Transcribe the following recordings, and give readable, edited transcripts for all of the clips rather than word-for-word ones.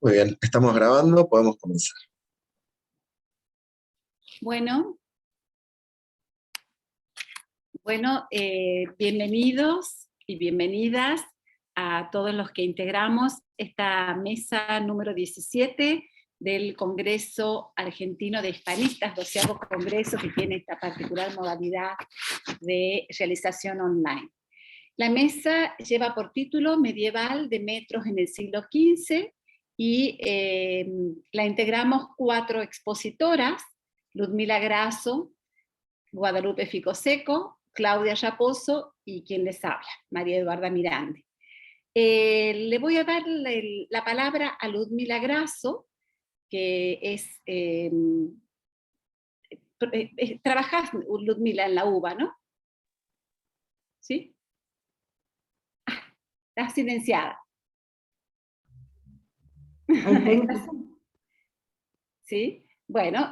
Muy bien, estamos grabando, podemos comenzar. Bueno, bienvenidos y bienvenidas a todos los que integramos esta mesa número 17 del Congreso Argentino de Hispanistas, 12º Congreso que tiene esta particular modalidad de realización online. La mesa lleva por título Medieval de metros en el siglo XV y la integramos 4 expositoras: Ludmila Grasso, Guadalupe Ficoseco, Claudia Raposo y quien les habla, María Eduarda Miranda. Le voy a dar la palabra a Ludmila Grasso, que trabajás, Ludmila, en la UBA, ¿no? ¿Sí? Está silenciada. ¿Sí? Bueno,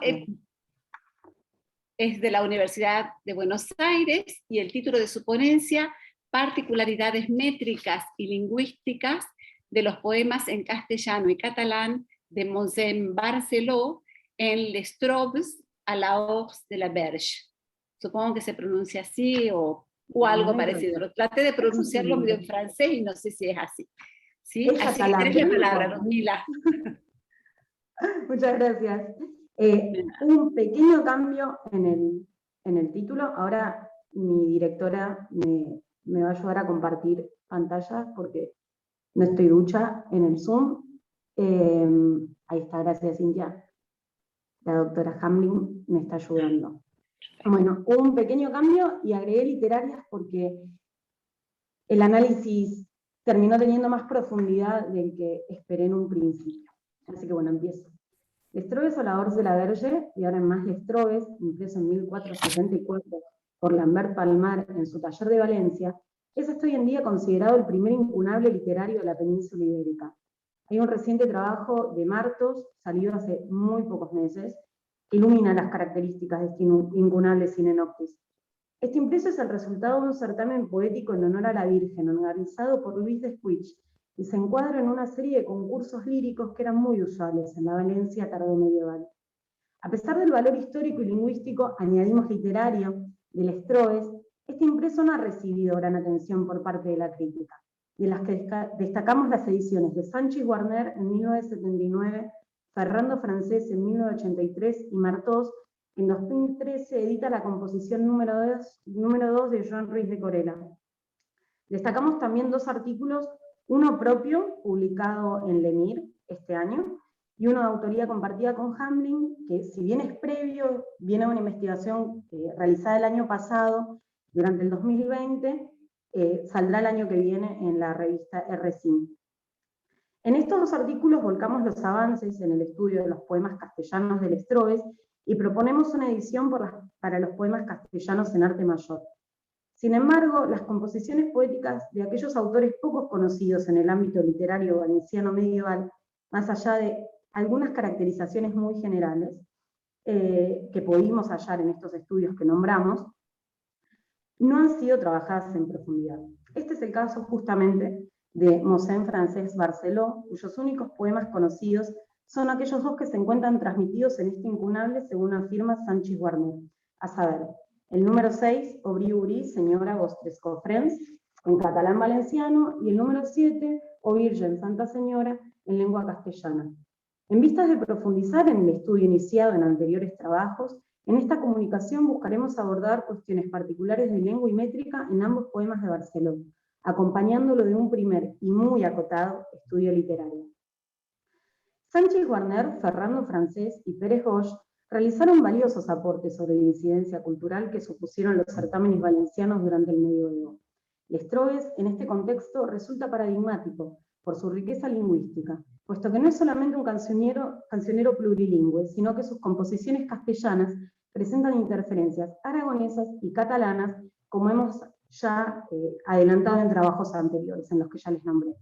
es de la Universidad de Buenos Aires y el título de su ponencia, Particularidades métricas y lingüísticas de los poemas en castellano y catalán de Mossèn Barceló en Les Troves à la Hors de la Berge. Supongo que se pronuncia así o algo parecido. Lo traté de pronunciarlo medio en francés y no sé si es así. ¿Sí? Así que tenés la palabra, Ludmila. Muchas gracias. Un pequeño cambio en el título. Ahora mi directora me va a ayudar a compartir pantalla porque no estoy ducha en el Zoom. Ahí está, gracias Cintia. La doctora Hamlin me está ayudando. Bueno, un pequeño cambio y agregué literarias porque el análisis terminó teniendo más profundidad del que esperé en un principio. Así que bueno, empiezo. Les Troves à la Hors de la Berge, y ahora en más Les Troves, impreso en 1474 por Lambert Palmar en su taller de Valencia, es hasta hoy en día considerado el primer incunable literario de la península ibérica. Hay un reciente trabajo de Martos, salido hace muy pocos meses, que ilumina las características de este incunable Sinenoctis. Este impreso es el resultado de un certamen poético en honor a la Virgen, organizado por Luis de Squich, y se encuadra en una serie de concursos líricos que eran muy usuales en la Valencia tardomedieval. A pesar del valor histórico y lingüístico, añadimos literario, de Les Troves, este impreso no ha recibido gran atención por parte de la crítica, de las que destacamos las ediciones de Sanchis Guarner en 1979, Ferrando Francés en 1983 y Martos en 2013 edita la composición número 2 de Joan Ruiz de Corella. Destacamos también 2 artículos, uno propio, publicado en Lemir este año, y uno de autoría compartida con Hamlin, que si bien es previo, viene de una investigación realizada el año pasado, durante el 2020, saldrá el año que viene en la revista RCIM. En estos 2 artículos volcamos los avances en el estudio de los poemas castellanos de Les Troves y proponemos una edición para los poemas castellanos en arte mayor. Sin embargo, las composiciones poéticas de aquellos autores pocos conocidos en el ámbito literario valenciano medieval, más allá de algunas caracterizaciones muy generales que pudimos hallar en estos estudios que nombramos, no han sido trabajadas en profundidad. Este es el caso justamente de Mossèn Francesc Barceló, cuyos únicos poemas conocidos son aquellos 2 que se encuentran transmitidos en este incunable, según afirma Sanchis Guarner, a saber, el número 6, Obrí Obrí, señora vostres cofrents, en catalán valenciano, y el número 7, O Virgen Santa Señora, en lengua castellana. En vistas de profundizar en el estudio iniciado en anteriores trabajos, en esta comunicación buscaremos abordar cuestiones particulares de lengua y métrica en ambos poemas de Barceló, acompañándolo de un primer y muy acotado estudio literario. Sanchis Guarner, Ferrando Francés y Pérez Bosch realizaron valiosos aportes sobre la incidencia cultural que supusieron los certámenes valencianos durante el medioevo. Les Troves, en este contexto, resulta paradigmático por su riqueza lingüística, puesto que no es solamente un cancionero plurilingüe, sino que sus composiciones castellanas presentan interferencias aragonesas y catalanas, como hemos ya adelantado en trabajos anteriores, en los que ya les nombré.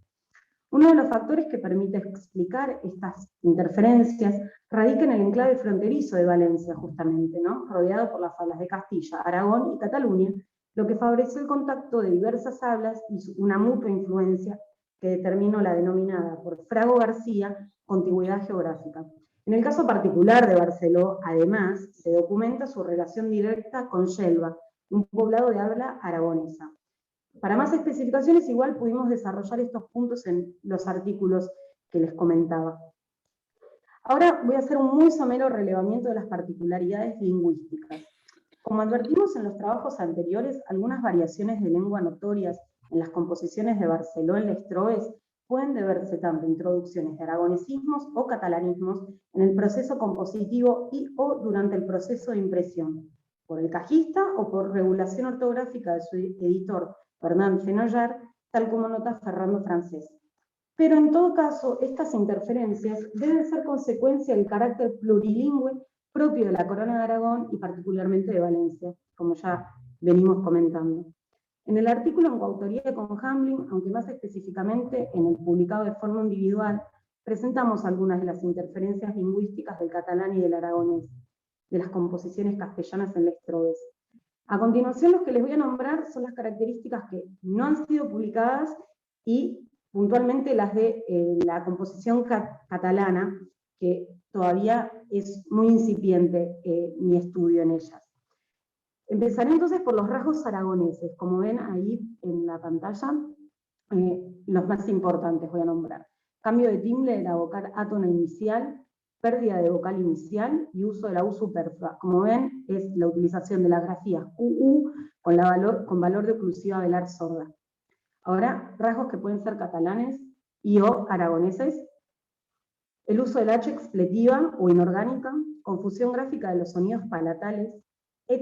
Uno de los factores que permite explicar estas interferencias radica en el enclave fronterizo de Valencia, justamente, ¿no? Rodeado por las hablas de Castilla, Aragón y Cataluña, lo que favoreció el contacto de diversas hablas y una mutua influencia que determinó la denominada por Frago García contigüidad geográfica. En el caso particular de Barceló, además, se documenta su relación directa con Yelva, un poblado de habla aragonesa. Para más especificaciones, igual pudimos desarrollar estos puntos en los artículos que les comentaba. Ahora voy a hacer un muy somero relevamiento de las particularidades lingüísticas. Como advertimos en los trabajos anteriores, algunas variaciones de lengua notorias en las composiciones de Barceló en Lestroes pueden deberse tanto a introducciones de aragonesismos o catalanismos en el proceso compositivo y o durante el proceso de impresión, por el cajista o por regulación ortográfica de su editor Fernand Fenollar, tal como nota Ferrando Francés. Pero en todo caso, estas interferencias deben ser consecuencia del carácter plurilingüe propio de la Corona de Aragón y particularmente de Valencia, como ya venimos comentando. En el artículo en coautoría con Hamblin, aunque más específicamente en el publicado de forma individual, presentamos algunas de las interferencias lingüísticas del catalán y del aragonés, de las composiciones castellanas en Lestroes. A continuación, los que les voy a nombrar son las características que no han sido publicadas y puntualmente las de la composición catalana, que todavía es muy incipiente mi estudio en ellas. Empezaré entonces por los rasgos aragoneses, como ven ahí en la pantalla, los más importantes voy a nombrar. Cambio de timbre de la vocal átono inicial, pérdida de vocal inicial y uso de la U superflua. Como ven, es la utilización de las grafías UU con valor de oclusiva velar sorda. Ahora, rasgos que pueden ser catalanes y o aragoneses. El uso de la H expletiva o inorgánica, confusión gráfica de los sonidos palatales,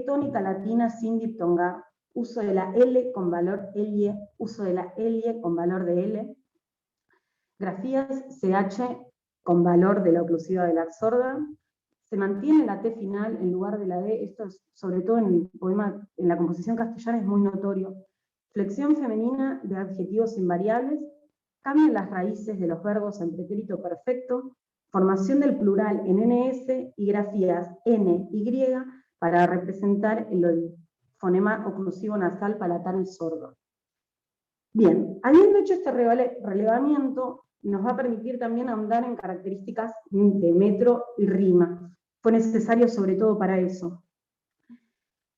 tónica latina sin diptonga, uso de la L con valor L, uso de la L con valor de L, grafías CH con valor de la oclusiva velar sorda, se mantiene la T final en lugar de la D, esto es, sobre todo en el poema, en la composición castellana es muy notorio, flexión femenina de adjetivos invariables, cambian las raíces de los verbos en pretérito perfecto, formación del plural en NS y grafías N, Y, para representar el fonema oclusivo nasal palatal sordo. Bien, habiendo hecho este relevamiento, nos va a permitir también ahondar en características de metro y rima. Fue necesario sobre todo para eso.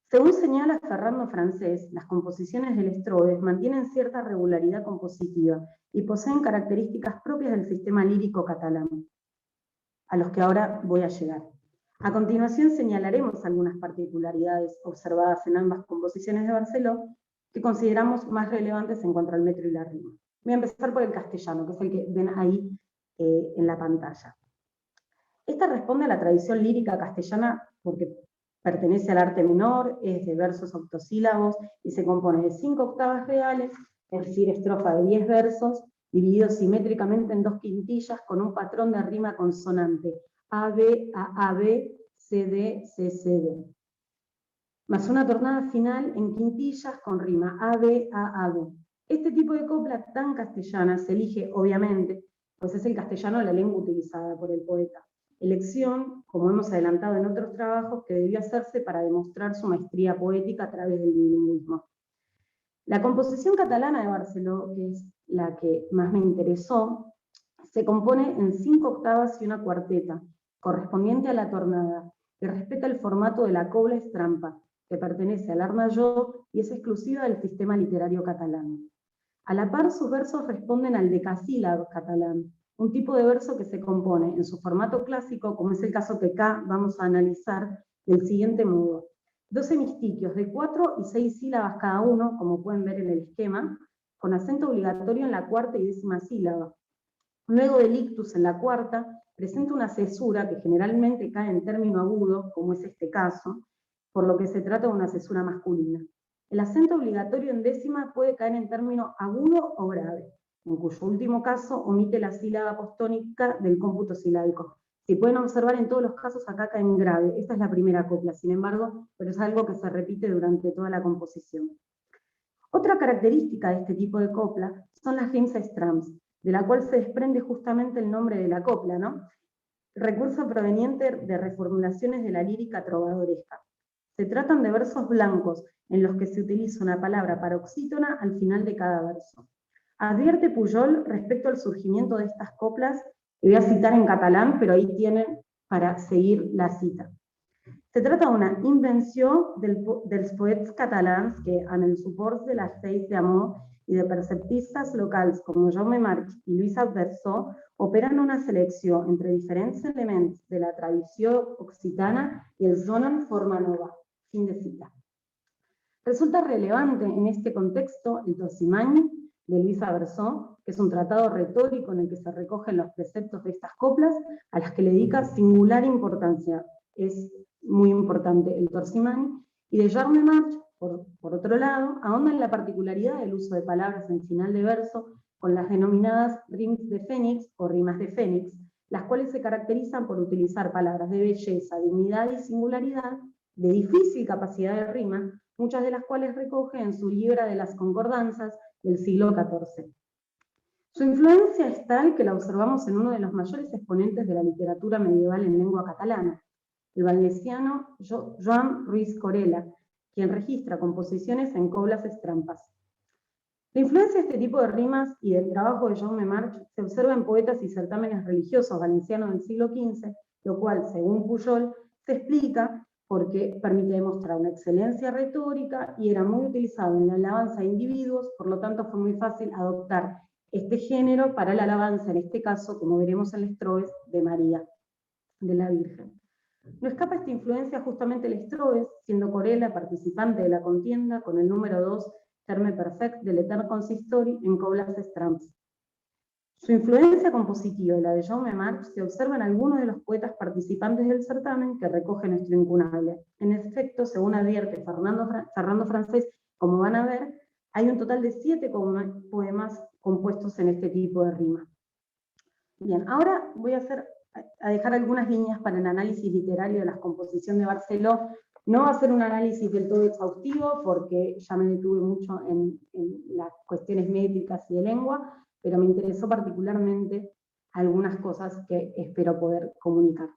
Según señala Ferrando Francés, las composiciones del Lestroes mantienen cierta regularidad compositiva y poseen características propias del sistema lírico catalán, a los que ahora voy a llegar. A continuación señalaremos algunas particularidades observadas en ambas composiciones de Barceló que consideramos más relevantes en cuanto al metro y la rima. Voy a empezar por el castellano, que es el que ven ahí en la pantalla. Esta responde a la tradición lírica castellana porque pertenece al arte menor, es de versos octosílabos y se compone de 5 octavas reales, es decir, estrofa de 10 versos, divididos simétricamente en 2 quintillas con un patrón de rima consonante, AB, AAB, CD, CCD. Más una tornada final en quintillas con rima AB, AAB. Este tipo de copla tan castellana se elige, obviamente, pues es el castellano la lengua utilizada por el poeta. Elección, como hemos adelantado en otros trabajos, que debió hacerse para demostrar su maestría poética a través del bilingüismo. La composición catalana de Barceló, que es la que más me interesó, se compone en 5 octavas y una cuarteta, correspondiente a la tornada, que respeta el formato de la cobla estrampa, que pertenece al art major y es exclusiva del sistema literario catalán. A la par, sus versos responden al decasílabo catalán, un tipo de verso que se compone en su formato clásico, como es el caso que acá vamos a analizar, del siguiente modo. 2 hemistiquios de 4 y 6 sílabas cada uno, como pueden ver en el esquema, con acento obligatorio en la cuarta y 10ª sílaba. Luego del ictus en la cuarta, presenta una cesura que generalmente cae en término agudo, como es este caso, por lo que se trata de una cesura masculina. El acento obligatorio en décima puede caer en término agudo o grave, en cuyo último caso omite la sílaba apostónica del cómputo silábico. Si pueden observar, en todos los casos acá cae en grave. Esta es la primera copla, sin embargo, pero es algo que se repite durante toda la composición. Otra característica de este tipo de copla son las rimes extrams, de la cual se desprende justamente el nombre de la copla, ¿no? Recurso proveniente de reformulaciones de la lírica trovadoresca. Se tratan de versos blancos, en los que se utiliza una palabra paroxítona al final de cada verso. Advierte Pujol respecto al surgimiento de estas coplas, y voy a citar en catalán, pero ahí tienen para seguir la cita. Se trata d'una invenció dels poets catalans que, en el suport de les lleis d'amor i de perceptistes locals com Jaume March i Lluïsa Bersó, operen una selecció entre diferents elements de la tradició occitana y els donen forma nova. Fin de cita. Resulta relevante en este contexto el Tosimany de Lluïsa Bersó, que es un tratado retórico en el que se recogen los preceptos de estas coplas, a las que le dedica singular importancia. Es muy importante el Tosimany, y de Jaume March, por otro lado, ahonda en la particularidad del uso de palabras en final de verso con las denominadas rimes de fénix o rimas de fénix, las cuales se caracterizan por utilizar palabras de belleza, dignidad y singularidad, de difícil capacidad de rima, muchas de las cuales recoge en su Libra de las Concordanzas del siglo XIV. Su influencia es tal que la observamos en uno de los mayores exponentes de la literatura medieval en lengua catalana, el valenciano Joan Ruiz Corella, quien registra composiciones en coplas estrampas. La influencia de este tipo de rimas y del trabajo de Jaume March se observa en poetas y certámenes religiosos valencianos del siglo XV, lo cual, según Pujol, se explica porque permite demostrar una excelencia retórica y era muy utilizado en la alabanza de individuos, por lo tanto fue muy fácil adoptar este género para la alabanza, en este caso, como veremos en el Estroves, de María, de la Virgen. No escapa esta influencia justamente el Estroves, siendo Corella participante de la contienda con el número 2, Terme Perfect, del Etern Consistori en coplas estramps. Su influencia compositiva y la de Jaume March se observa en algunos de los poetas participantes del certamen que recoge nuestro incunable. En efecto, según advierte Fernando Francés, como van a ver, hay un total de 7 poemas compuestos en este tipo de rima. Bien, ahora voy a dejar algunas líneas para el análisis literario de la composición de Barceló. No va a ser un análisis del todo exhaustivo porque ya me detuve mucho en las cuestiones métricas y de lengua, pero me interesó particularmente algunas cosas que espero poder comunicar.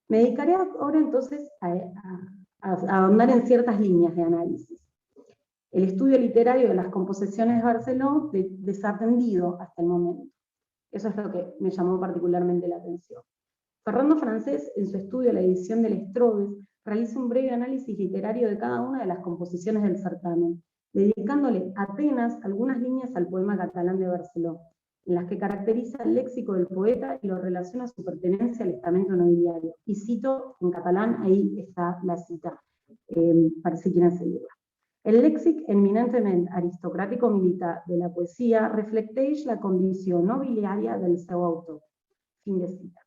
Me dedicaré ahora entonces a ahondar en ciertas líneas de análisis. El estudio literario de las composiciones de Barceló desatendido hasta el momento. Eso es lo que me llamó particularmente la atención. Fernando Francés, en su estudio La edición del Estroves, realiza un breve análisis literario de cada una de las composiciones del certamen, dedicándole apenas algunas líneas al poema catalán de Barceló, en las que caracteriza el léxico del poeta y lo relaciona a su pertenencia al estamento nobiliario. Y cito en catalán, ahí está la cita, para si quieren seguirla. El lèxic eminentment aristocràtico-militar de la poesia reflecteix la condició nobiliària del seu autor. Fin de cita.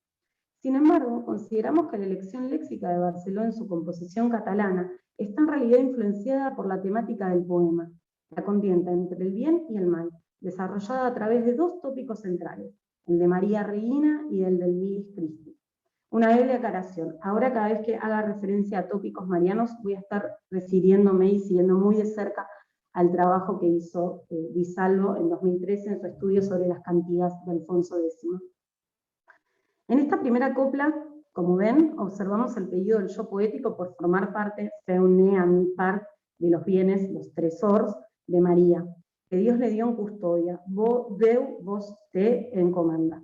Sin embargo, consideramos que la elección léxica de Barceló en su composición catalana está en realidad influenciada por la temática del poema, la contienda entre el bien y el mal, desarrollada a través de 2 tópicos centrales, el de María Reina y el del Milis Christi. Una breve aclaración. Ahora cada vez que haga referencia a tópicos marianos voy a estar refiriéndome y siguiendo muy de cerca al trabajo que hizo Di Salvo en 2013 en su estudio sobre las cantigas de Alfonso X. En esta primera copla, como ven, observamos el pedido del yo poético por formar parte, feune a mi part, de los bienes, los tresors de María, que Dios le dio en custodia, Déu vos te encomanda.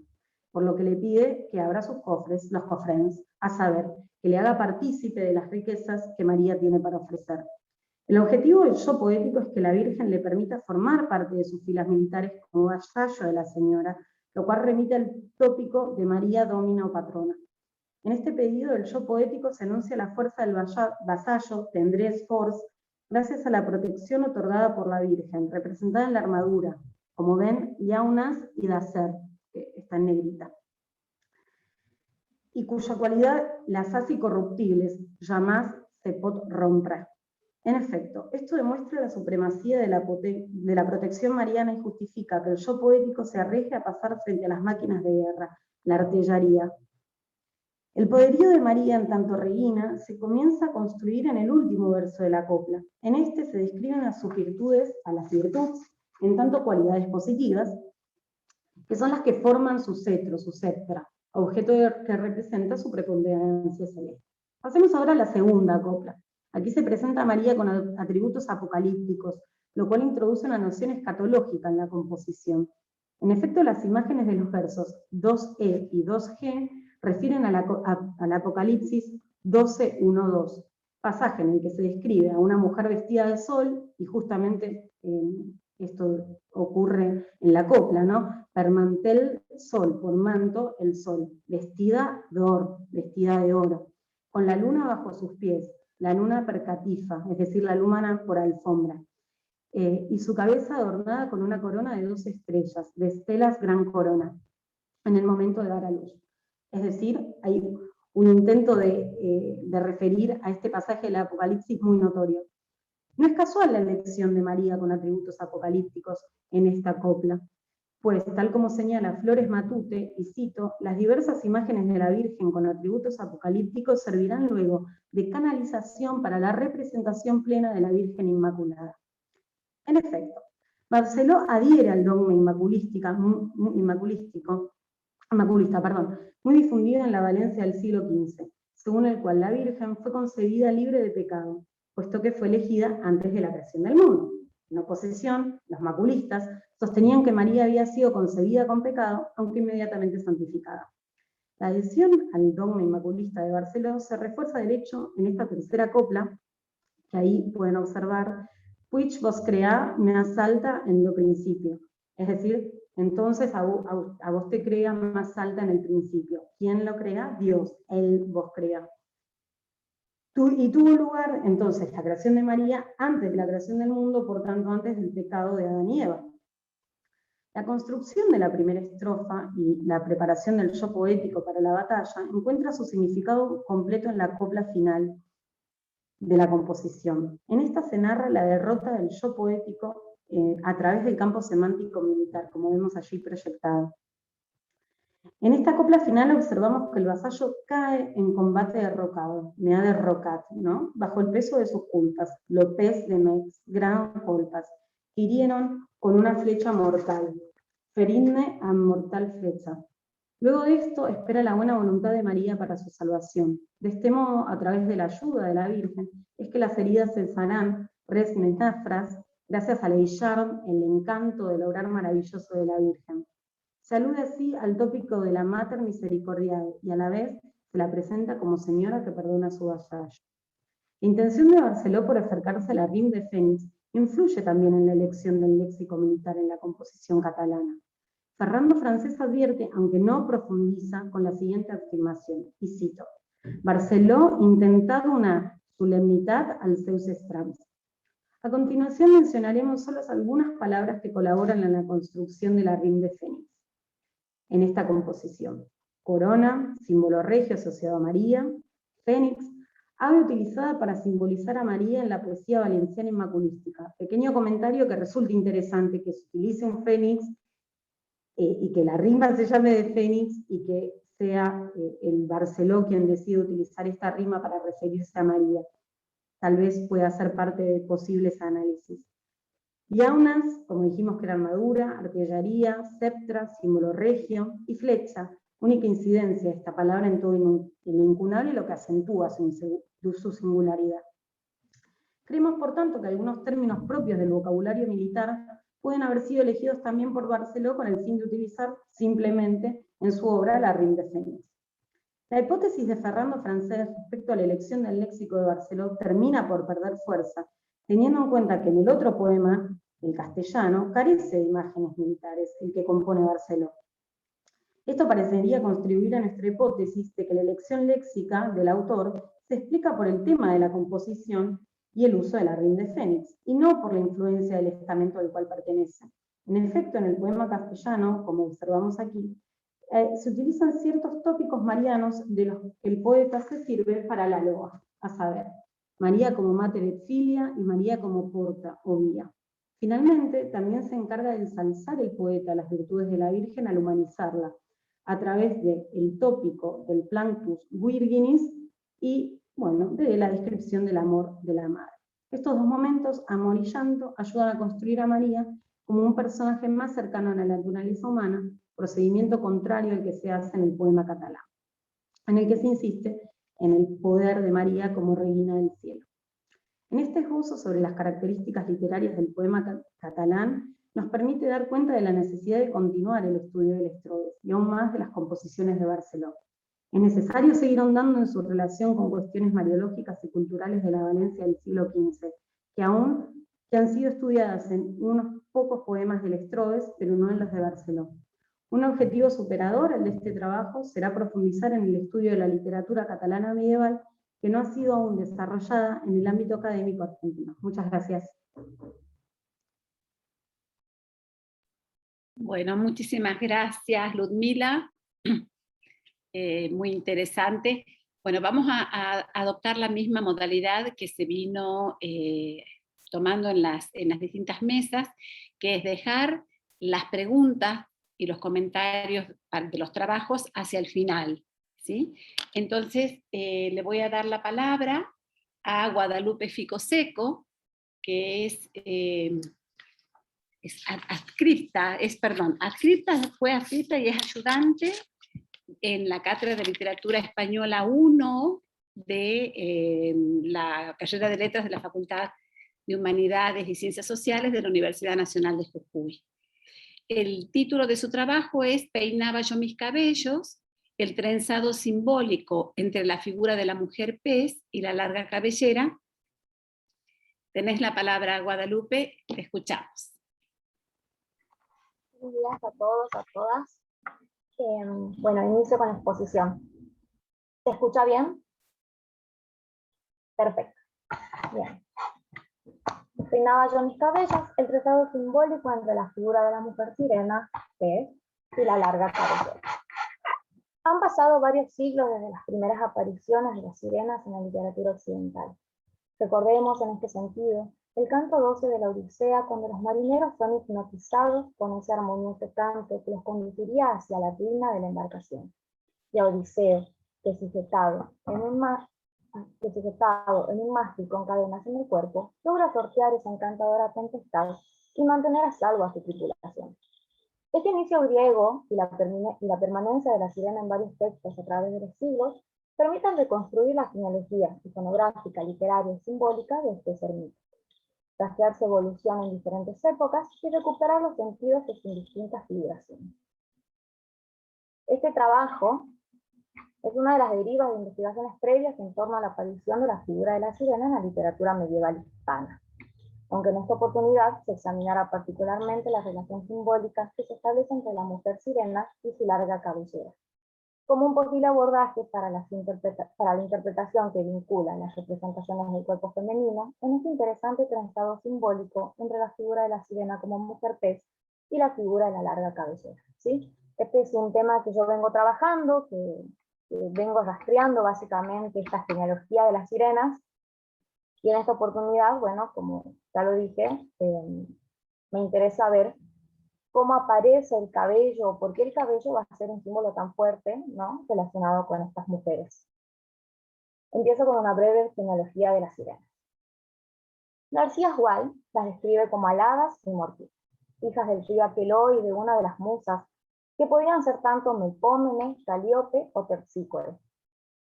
Por lo que le pide que abra sus cofres, los cofrens, a saber, que le haga partícipe de las riquezas que María tiene para ofrecer. El objetivo del yo poético es que la Virgen le permita formar parte de sus filas militares como vasallo de la señora, lo cual remite al tópico de María Domina o patrona. En este pedido del yo poético se anuncia la fuerza del vasallo, tendrés force, gracias a la protección otorgada por la Virgen, representada en la armadura, como ven, yaunas y dacer, que está en negrita, y cuya cualidad las hace incorruptibles, jamás se pot rompre. En efecto, esto demuestra la supremacía de la protección mariana y justifica que el yo poético se arriesgue a pasar frente a las máquinas de guerra, la artillería. El poderío de María en tanto reina se comienza a construir en el último verso de la copla. En este se describen a sus virtudes, a las virtudes, en tanto cualidades positivas, que son las que forman su cetro, su sceptra, objeto que representa su preponderancia celeste. Pasemos ahora a la segunda copla. Aquí se presenta a María con atributos apocalípticos, lo cual introduce una noción escatológica en la composición. En efecto, las imágenes de los versos 2e y 2g refieren al Apocalipsis 12:1-2, pasaje en el que se describe a una mujer vestida de sol, y justamente esto ocurre en la copla, ¿no? Per mantel sol, por manto el sol, vestida de oro, con la luna bajo sus pies, la luna per catifa, es decir, la luna por alfombra, y su cabeza adornada con una corona de 2 estrellas, de estelas gran corona, en el momento de dar a luz. Es decir, hay un intento de referir a este pasaje del Apocalipsis muy notorio. No es casual la elección de María con atributos apocalípticos en esta copla, pues, tal como señala Flores Matute, y cito, las diversas imágenes de la Virgen con atributos apocalípticos servirán luego de canalización para la representación plena de la Virgen Inmaculada. En efecto, Barceló adhiere al dogma inmaculista, muy difundido en la Valencia del siglo XV, según el cual la Virgen fue concebida libre de pecado, puesto que fue elegida antes de la creación del mundo. En oposición, los maculistas sostenían que María había sido concebida con pecado, aunque inmediatamente santificada. La adhesión al dogma inmaculista de Barceló se refuerza de hecho en esta tercera copla, que ahí pueden observar, «Puig vos creá me asalta en lo principio», es decir, entonces a vos te crea más alta en el principio. ¿Quién lo crea? Dios, Él vos crea. Y tuvo lugar entonces la creación de María antes de la creación del mundo, por tanto antes del pecado de Adán y Eva. La construcción de la primera estrofa y la preparación del yo poético para la batalla encuentra su significado completo en la copla final de la composición. En esta se narra la derrota del yo poético a través del campo semántico militar, como vemos allí proyectado. En esta copla final observamos que el vasallo cae en combate derrocado, me ha derrocat, ¿no? Bajo el peso de sus culpas, López de Metz, gran culpas, hirieron con una flecha mortal, feridne a mortal flecha. Luego de esto espera la buena voluntad de María para su salvación. De este modo, a través de la ayuda de la Virgen, es que las heridas se sanarán, res metáfras, gracias al Eillarn, el encanto del obrar maravilloso de la Virgen. Se alude así al tópico de la Mater Misericordiae y a la vez se la presenta como señora que perdona a su vasallo. La intención de Barceló por acercarse a la rime de Fénix influye también en la elección del léxico militar en la composición catalana. Ferrando Francés advierte, aunque no profundiza, con la siguiente afirmación, y cito, Barceló intentado una solemnidad al seus estrams. A continuación mencionaremos solo algunas palabras que colaboran en la construcción de la rime de Fénix en esta composición. Corona, símbolo regio asociado a María. Fénix, ave utilizada para simbolizar a María en la poesía valenciana inmaculística. Pequeño comentario que resulta interesante, que se utilice un fénix y que la rima se llame de Fénix y que sea el Barceló quien decide utilizar esta rima para referirse a María. Tal vez pueda ser parte de posibles análisis. Yaunas, como dijimos que era armadura, artillería, ceptra, símbolo regio, y flecha, única incidencia de esta palabra en todo lo incunable, lo que acentúa su singularidad. Creemos, por tanto, que algunos términos propios del vocabulario militar pueden haber sido elegidos también por Barceló con el fin de utilizar simplemente en su obra la rime de Fénix. La hipótesis de Ferrando Francés respecto a la elección del léxico de Barceló termina por perder fuerza, teniendo en cuenta que en el otro poema, el castellano, carece de imágenes militares, el que compone Barceló. Esto parecería contribuir a nuestra hipótesis de que la elección léxica del autor se explica por el tema de la composición y el uso de la rime de Fénix, y no por la influencia del estamento al cual pertenece. En efecto, en el poema castellano, como observamos aquí, se utilizan ciertos tópicos marianos de los que el poeta se sirve para la loa, a saber, María como mater et filia y María como porta o vía. Finalmente, también se encarga de ensalzar el poeta las virtudes de la Virgen al humanizarla, a través del tópico del Planctus Virginis y, bueno, de la descripción del amor de la madre. Estos dos momentos, amor y llanto, ayudan a construir a María como un personaje más cercano a la naturaleza humana, procedimiento contrario al que se hace en el poema catalán, en el que se insiste en el poder de María como reina del cielo. En este esbozo sobre las características literarias del poema catalán, nos permite dar cuenta de la necesidad de continuar el estudio de Lestroves, y aún más de las composiciones de Barceló. Es necesario seguir ahondando en su relación con cuestiones mariológicas y culturales de la Valencia del siglo XV, que han sido estudiadas en unos pocos poemas de Lestroves, pero no en los de Barceló. Un objetivo superador al de este trabajo será profundizar en el estudio de la literatura catalana medieval, que no ha sido aún desarrollada en el ámbito académico argentino. Muchas gracias. Bueno, muchísimas gracias, Ludmila. Muy interesante. Bueno, vamos a adoptar la misma modalidad que se vino tomando en las distintas mesas, que es dejar las preguntas y los comentarios de los trabajos hacia el final, ¿sí? Entonces, le voy a dar la palabra a Guadalupe Ficoseco, que fue adscrita y es ayudante en la Cátedra de Literatura Española 1 de la carrera de Letras de la Facultad de Humanidades y Ciencias Sociales de la Universidad Nacional de Jujuy. El título de su trabajo es Peinaba yo mis cabellos, el trenzado simbólico entre la figura de la mujer pez y la larga cabellera. Tenés la palabra, Guadalupe, te escuchamos. Buenos días a todos, a todas. Bueno, inicio con la exposición. ¿Se escucha bien? Perfecto. Bien. Peinaba yo mis cabellos, el trenzado simbólico entre la figura de la mujer sirena, pez, y la larga cabellera. Han pasado varios siglos desde las primeras apariciones de las sirenas en la literatura occidental. Recordemos en este sentido el canto 12 de la Odisea, cuando los marineros son hipnotizados con ese armonioso canto que los conduciría hacia la ruina de la embarcación. Y a Odiseo, que sujetado en un mástil con cadenas en el cuerpo, logra sortear esa encantadora tempestad y mantener a salvo a su tripulación. Este inicio griego y la permanencia de la sirena en varios textos a través de los siglos permiten reconstruir la genealogía iconográfica, literaria y simbólica de este ser mítico, rastrear su evolución en diferentes épocas y recuperar los sentidos de sus distintas figuraciones. Este trabajo es una de las derivas de investigaciones previas en torno a la aparición de la figura de la sirena en la literatura medieval hispana, aunque en esta oportunidad se examinará particularmente la relación simbólica que se establece entre la mujer sirena y su larga cabellera, como un posible abordaje para la interpretación que vincula las representaciones del cuerpo femenino en este interesante trenzado simbólico entre la figura de la sirena como mujer pez y la figura de la larga cabellera, ¿sí? Este es un tema que yo vengo trabajando, que vengo rastreando básicamente esta genealogía de las sirenas, y en esta oportunidad, bueno, como ya lo dije, me interesa ver cómo aparece el cabello, por qué el cabello va a ser un símbolo tan fuerte, ¿no?, relacionado con estas mujeres. Empiezo con una breve genealogía de las sirenas. García Gual las describe como aladas y mortitas, hijas del río Aqueló y de una de las musas, que podían ser tanto Melpómene, Calíope o Terpsícore,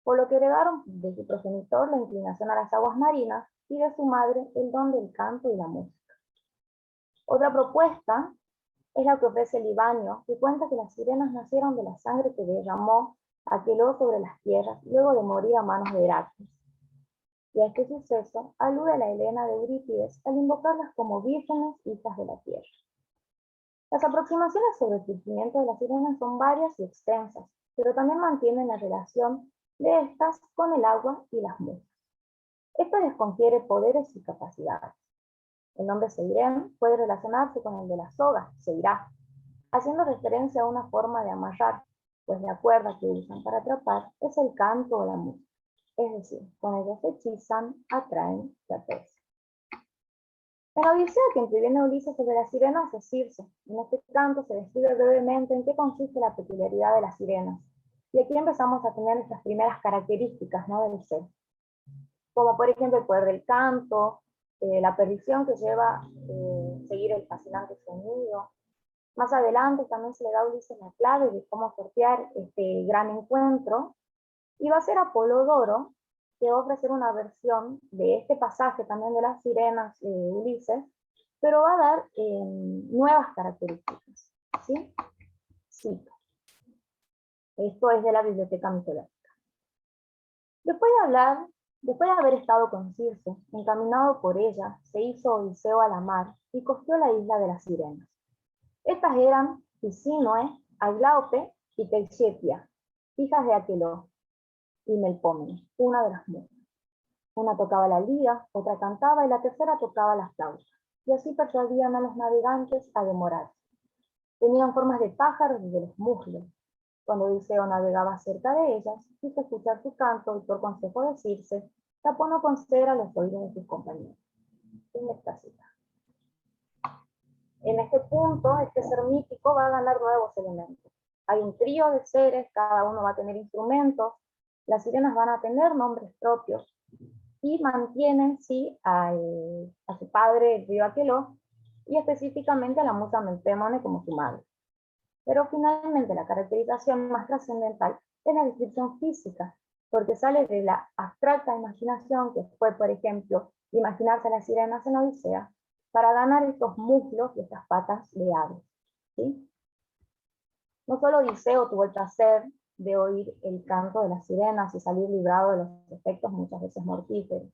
por lo que heredaron de su progenitor la inclinación a las aguas marinas y de su madre el don del canto y la música. Otra propuesta es la que ofrece Libanio, que cuenta que las sirenas nacieron de la sangre que derramó Aqueló sobre las tierras luego de morir a manos de Heracles. Y a este suceso alude la Helena de Eurípides al invocarlas como vírgenes hijas de la tierra. Las aproximaciones sobre el surgimiento de las sirenas son varias y extensas, pero también mantienen la relación de estas con el agua y las musas. Esto les confiere poderes y capacidades. El nombre Seirén puede relacionarse con el de la soga, Seirá, haciendo referencia a una forma de amarrar, pues la cuerda que usan para atrapar es el canto o la música, es decir, con ellos se hechizan, atraen y apesan. En la odisea que interviene Ulises sobre las sirenas es Circe. En este canto se describe brevemente en qué consiste la peculiaridad de las sirenas, y aquí empezamos a tener estas primeras características, ¿no?, del ser, como por ejemplo el poder del canto, la perdición que lleva seguir el fascinante sonido. Más adelante también se le da a Ulises la clave de cómo sortear este gran encuentro, y va a ser Apolodoro que va a ofrecer una versión de este pasaje también de las sirenas de Ulises, pero va a dar nuevas características, ¿sí? Cito. Esto es de la Biblioteca Mitológica. Después de haber estado con Circe, encaminado por ella, se hizo Odiseo a la mar y costeó la isla de las sirenas. Estas eran Pisínoe, Aglaupe y Teixiepia, hijas de Aqueloo y Melpómene, una de las mujeres. Una tocaba la lira, otra cantaba y la tercera tocaba las flautas, y así persuadían a los navegantes a demorarse. Tenían formas de pájaros desde los muslos. Cuando Odiseo navegaba cerca de ellas, quiso escuchar su canto y por consejo de Circe, tapó con cera los oídos de sus compañeros. En esta cita. En este punto, este ser mítico va a ganar nuevos elementos. Hay un trío de seres, cada uno va a tener instrumentos, las sirenas van a tener nombres propios y mantienen, sí, a su padre, el río Aqueloo, y específicamente a la musa Melpómene como su madre. Pero finalmente la caracterización más trascendental es la descripción física, porque sale de la abstracta imaginación que fue, por ejemplo, imaginarse a las sirenas en Odisea, para ganar estos muslos y estas patas de aves, ¿sí? No solo Odiseo tuvo el placer de oír el canto de las sirenas y salir librado de los efectos muchas veces mortíferos.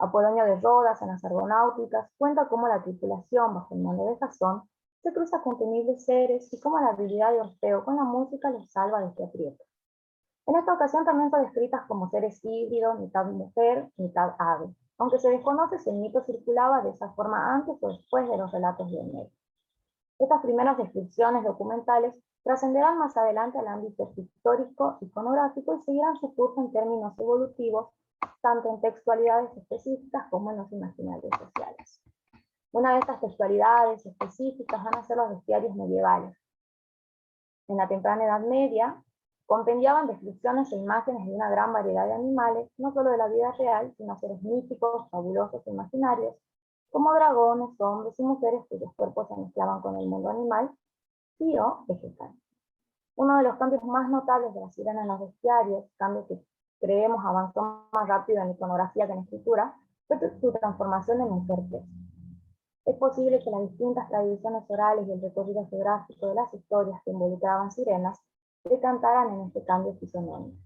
Apolonio de Rodas, en las Argonáuticas, cuenta cómo la tripulación, bajo el mando de Jasón, se cruza con temibles seres y cómo la habilidad de Orfeo con la música los salva de este aprieto. En esta ocasión también son descritas como seres híbridos, mitad mujer, mitad ave, aunque se desconoce si el mito circulaba de esa forma antes o después de los relatos de Homero. Estas primeras descripciones documentales trascenderán más adelante al ámbito pictórico, iconográfico y seguirán su curso en términos evolutivos, tanto en textualidades específicas como en los imaginarios sociales. Una de estas textualidades específicas van a ser los bestiarios medievales. En la temprana Edad Media, compendiaban descripciones e imágenes de una gran variedad de animales, no solo de la vida real, sino seres míticos, fabulosos e imaginarios, como dragones, hombres y mujeres cuyos cuerpos se mezclaban con el mundo animal y o vegetal. Uno de los cambios más notables de la sirena en los bestiarios, cambio que creemos avanzó más rápido en la iconografía que en la escritura, fue su transformación en mujer pez. Es posible que las distintas tradiciones orales y el recorrido geográfico de las historias que involucraban sirenas decantaran en este cambio fisionómico.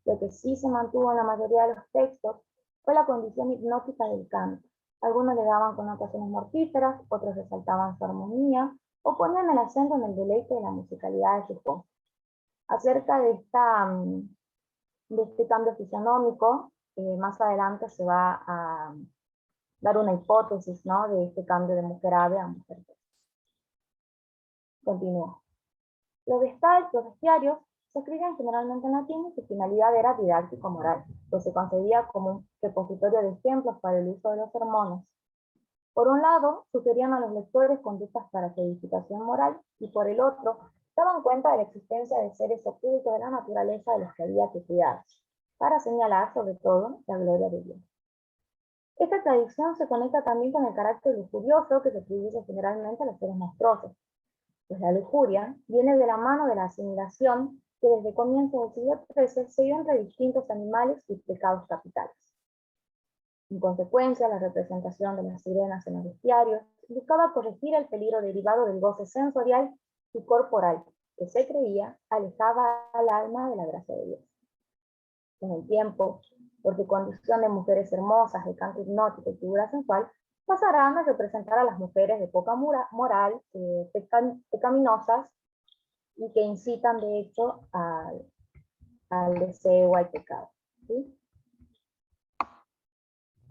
Lo que sí se mantuvo en la mayoría de los textos fue la condición hipnótica del canto. Algunos le daban connotaciones mortíferas, otros resaltaban su armonía, o ponían el acento en el deleite de la musicalidad de sus voces. Acerca de este cambio fisionómico, más adelante se va a dar una hipótesis, ¿no?, de este cambio de mujer ave a mujer pez. Continúo. Los bestiarios se escribían generalmente en latín y su finalidad era didáctico-moral, pues se concebía como un repositorio de ejemplos para el uso de los sermones. Por un lado, sugerían a los lectores conductas para su edificación moral, y por el otro, daban cuenta de la existencia de seres ocultos de la naturaleza de los que había que cuidar, para señalar sobre todo la gloria de Dios. Esta tradición se conecta también con el carácter lujurioso que se atribuye generalmente a los seres monstruosos, pues la lujuria viene de la mano de la asimilación que desde comienzos del siglo XIII se dio entre distintos animales y pecados capitales. En consecuencia, la representación de las sirenas en los bestiarios buscaba corregir el peligro derivado del goce sensorial y corporal que se creía alejaba al alma de la gracia de Dios. Con el tiempo, por su condición de mujeres hermosas, de canto hipnótico y figura sensual, pasarán a representar a las mujeres de poca moral, pecaminosas, y que incitan de hecho al deseo, al pecado, ¿sí?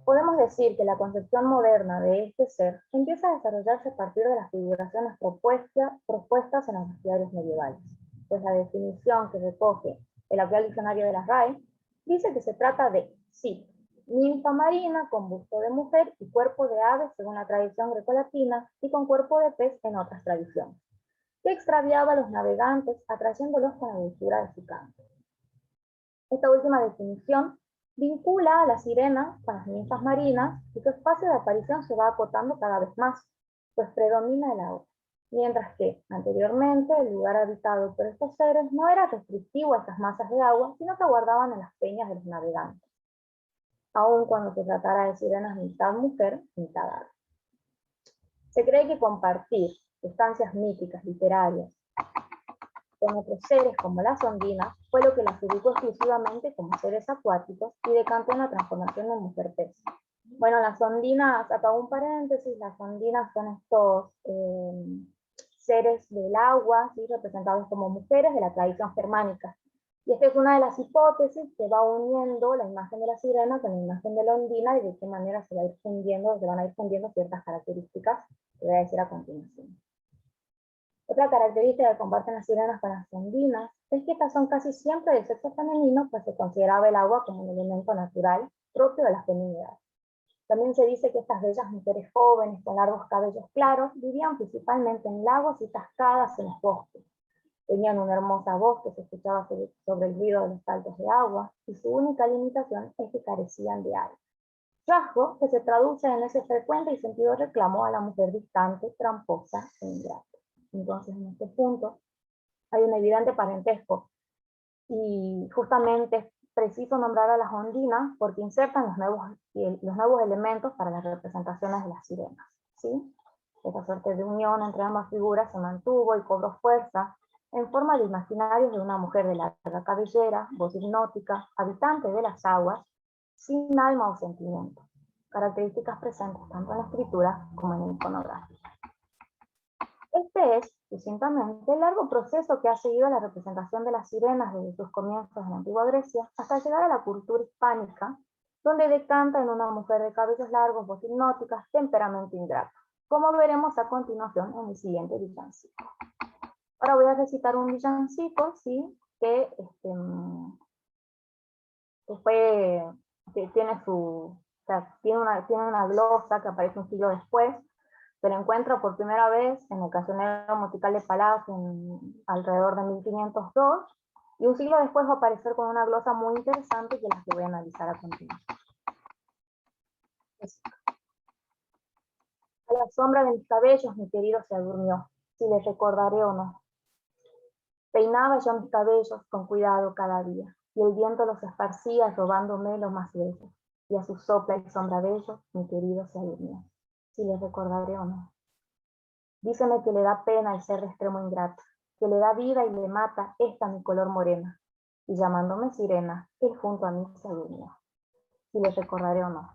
Podemos decir que la concepción moderna de este ser empieza a desarrollarse a partir de las figuraciones propuestas en los bestiarios medievales, pues la definición que recoge el actual diccionario de la RAE dice que se trata de, sí, ninfa marina con busto de mujer y cuerpo de ave según la tradición grecolatina y con cuerpo de pez en otras tradiciones, que extraviaba a los navegantes atrayéndolos con la dulzura de su canto. Esta última definición vincula a la sirena con las ninfas marinas y su espacio de aparición se va acotando cada vez más, pues predomina el agua, mientras que anteriormente el lugar habitado por estos seres no era restrictivo a estas masas de agua, sino que guardaban en las peñas de los navegantes, aun cuando se tratara de sirenas mitad mujer, mitad ave. Se cree que compartir estancias míticas literarias con otros seres como las ondinas fue lo que las ubicó exclusivamente como seres acuáticos y decantó en la transformación de mujer-pez. Bueno, las ondinas, acá un paréntesis, las ondinas son estos seres del agua, ¿sí?, representados como mujeres de la tradición germánica. Y esta es una de las hipótesis que va uniendo la imagen de la sirena con la imagen de la ondina y de qué manera se van a ir fundiendo ciertas características que voy a decir a continuación. Otra característica que comparten las sirenas con las ondinas es que estas son casi siempre de sexo femenino, pues se consideraba el agua como un elemento natural propio de la feminidad. También se dice que estas bellas mujeres jóvenes con largos cabellos claros vivían principalmente en lagos y cascadas en los bosques. Tenían una hermosa voz que se escuchaba sobre el ruido de los saltos de agua, y su única limitación es que carecían de aire. Rasgo que se traduce en ese frecuente y sentido reclamo a la mujer distante, tramposa e ingrata. Entonces, en este punto, hay un evidente parentesco, y justamente es preciso nombrar a las ondinas porque insertan los nuevos elementos para las representaciones de las sirenas, ¿sí? Esta suerte de unión entre ambas figuras se mantuvo y cobró fuerza en forma de imaginarios de una mujer de larga cabellera, voz hipnótica, habitante de las aguas, sin alma o sentimiento, características presentes tanto en la escritura como en el iconografía. Este es, sucintamente, el largo proceso que ha seguido la representación de las sirenas desde sus comienzos en la antigua Grecia hasta llegar a la cultura hispánica, donde decanta en una mujer de cabellos largos, voz hipnótica, temperamento ingrato, como veremos a continuación en el siguiente villancico. Ahora voy a recitar un villancico, ¿sí?, que tiene una glosa que aparece un siglo después. Se la encuentra por primera vez en el Cancionero Musical de Palacio alrededor de 1502, y un siglo después va a aparecer con una glosa muy interesante que las que voy a analizar a continuación. A la sombra de mis cabellos mi querido se durmió, si les recordaré o no. Peinaba yo mis cabellos con cuidado cada día, y el viento los esparcía robándome los más bellos, y a su sopla y sombra bellos mi querido se durmió, si les recordaré o no. Díceme que le da pena el ser de extremo ingrato, que le da vida y le mata esta mi color morena, y llamándome sirena, él junto a mí se durmió, si les recordaré o no.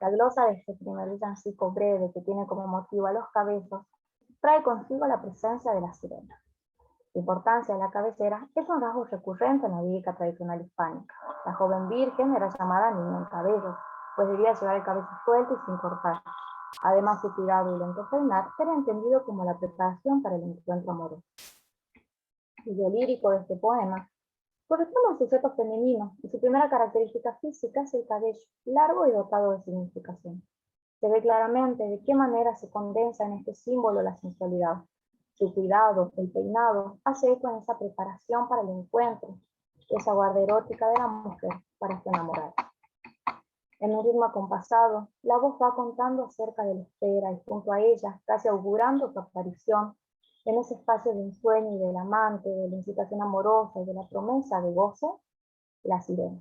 La glosa de este primer villancico breve que tiene como motivo a los cabezos trae consigo la presencia de la sirena. La importancia de la cabellera es un rasgo recurrente en la lírica tradicional hispánica. La joven virgen era llamada niña en cabellos, pues debía llevar el cabello suelto y sin cortar. Además, su cuidado y lento peinar era entendido como la preparación para el encuentro amoroso. El video lírico de este poema corresponde a un sujeto femenino, y su primera característica física es el cabello, largo y dotado de significación. Se ve claramente de qué manera se condensa en este símbolo la sensualidad. Su cuidado, el peinado, hace eco en esa preparación para el encuentro, esa guarda erótica de la mujer para su enamorada. En un ritmo acompasado, la voz va contando acerca de la espera y junto a ella, casi augurando su aparición, en ese espacio de ensueño y del amante, de la incitación amorosa y de la promesa de goce, la sirena.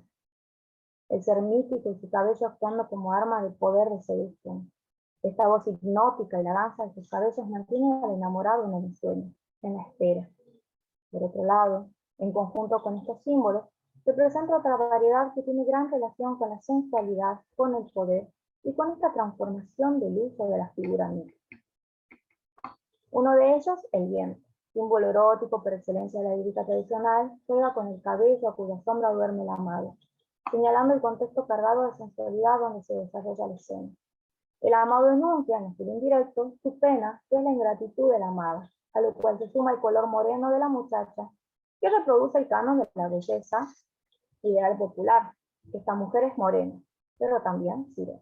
El ser mítico y su cabello actuando como arma de poder de seducción. Esta voz hipnótica y la danza de sus cabellos mantienen al enamorado en el ensueño, en la espera. Por otro lado, en conjunto con estos símbolos, se presenta otra variedad que tiene gran relación con la sensualidad, con el poder y con esta transformación del uso de la figura mítica. Uno de ellos, el viento, símbolo erótico por excelencia de la lírica tradicional, juega con el cabello a cuya sombra duerme el amado, señalando el contexto cargado de sensualidad donde se desarrolla la escena. El amado enuncia, en estilo indirecto, su pena, que es la ingratitud de la amada, a lo cual se suma el color moreno de la muchacha, que reproduce el canon de la belleza ideal popular. Esta mujer es morena, pero también sirena.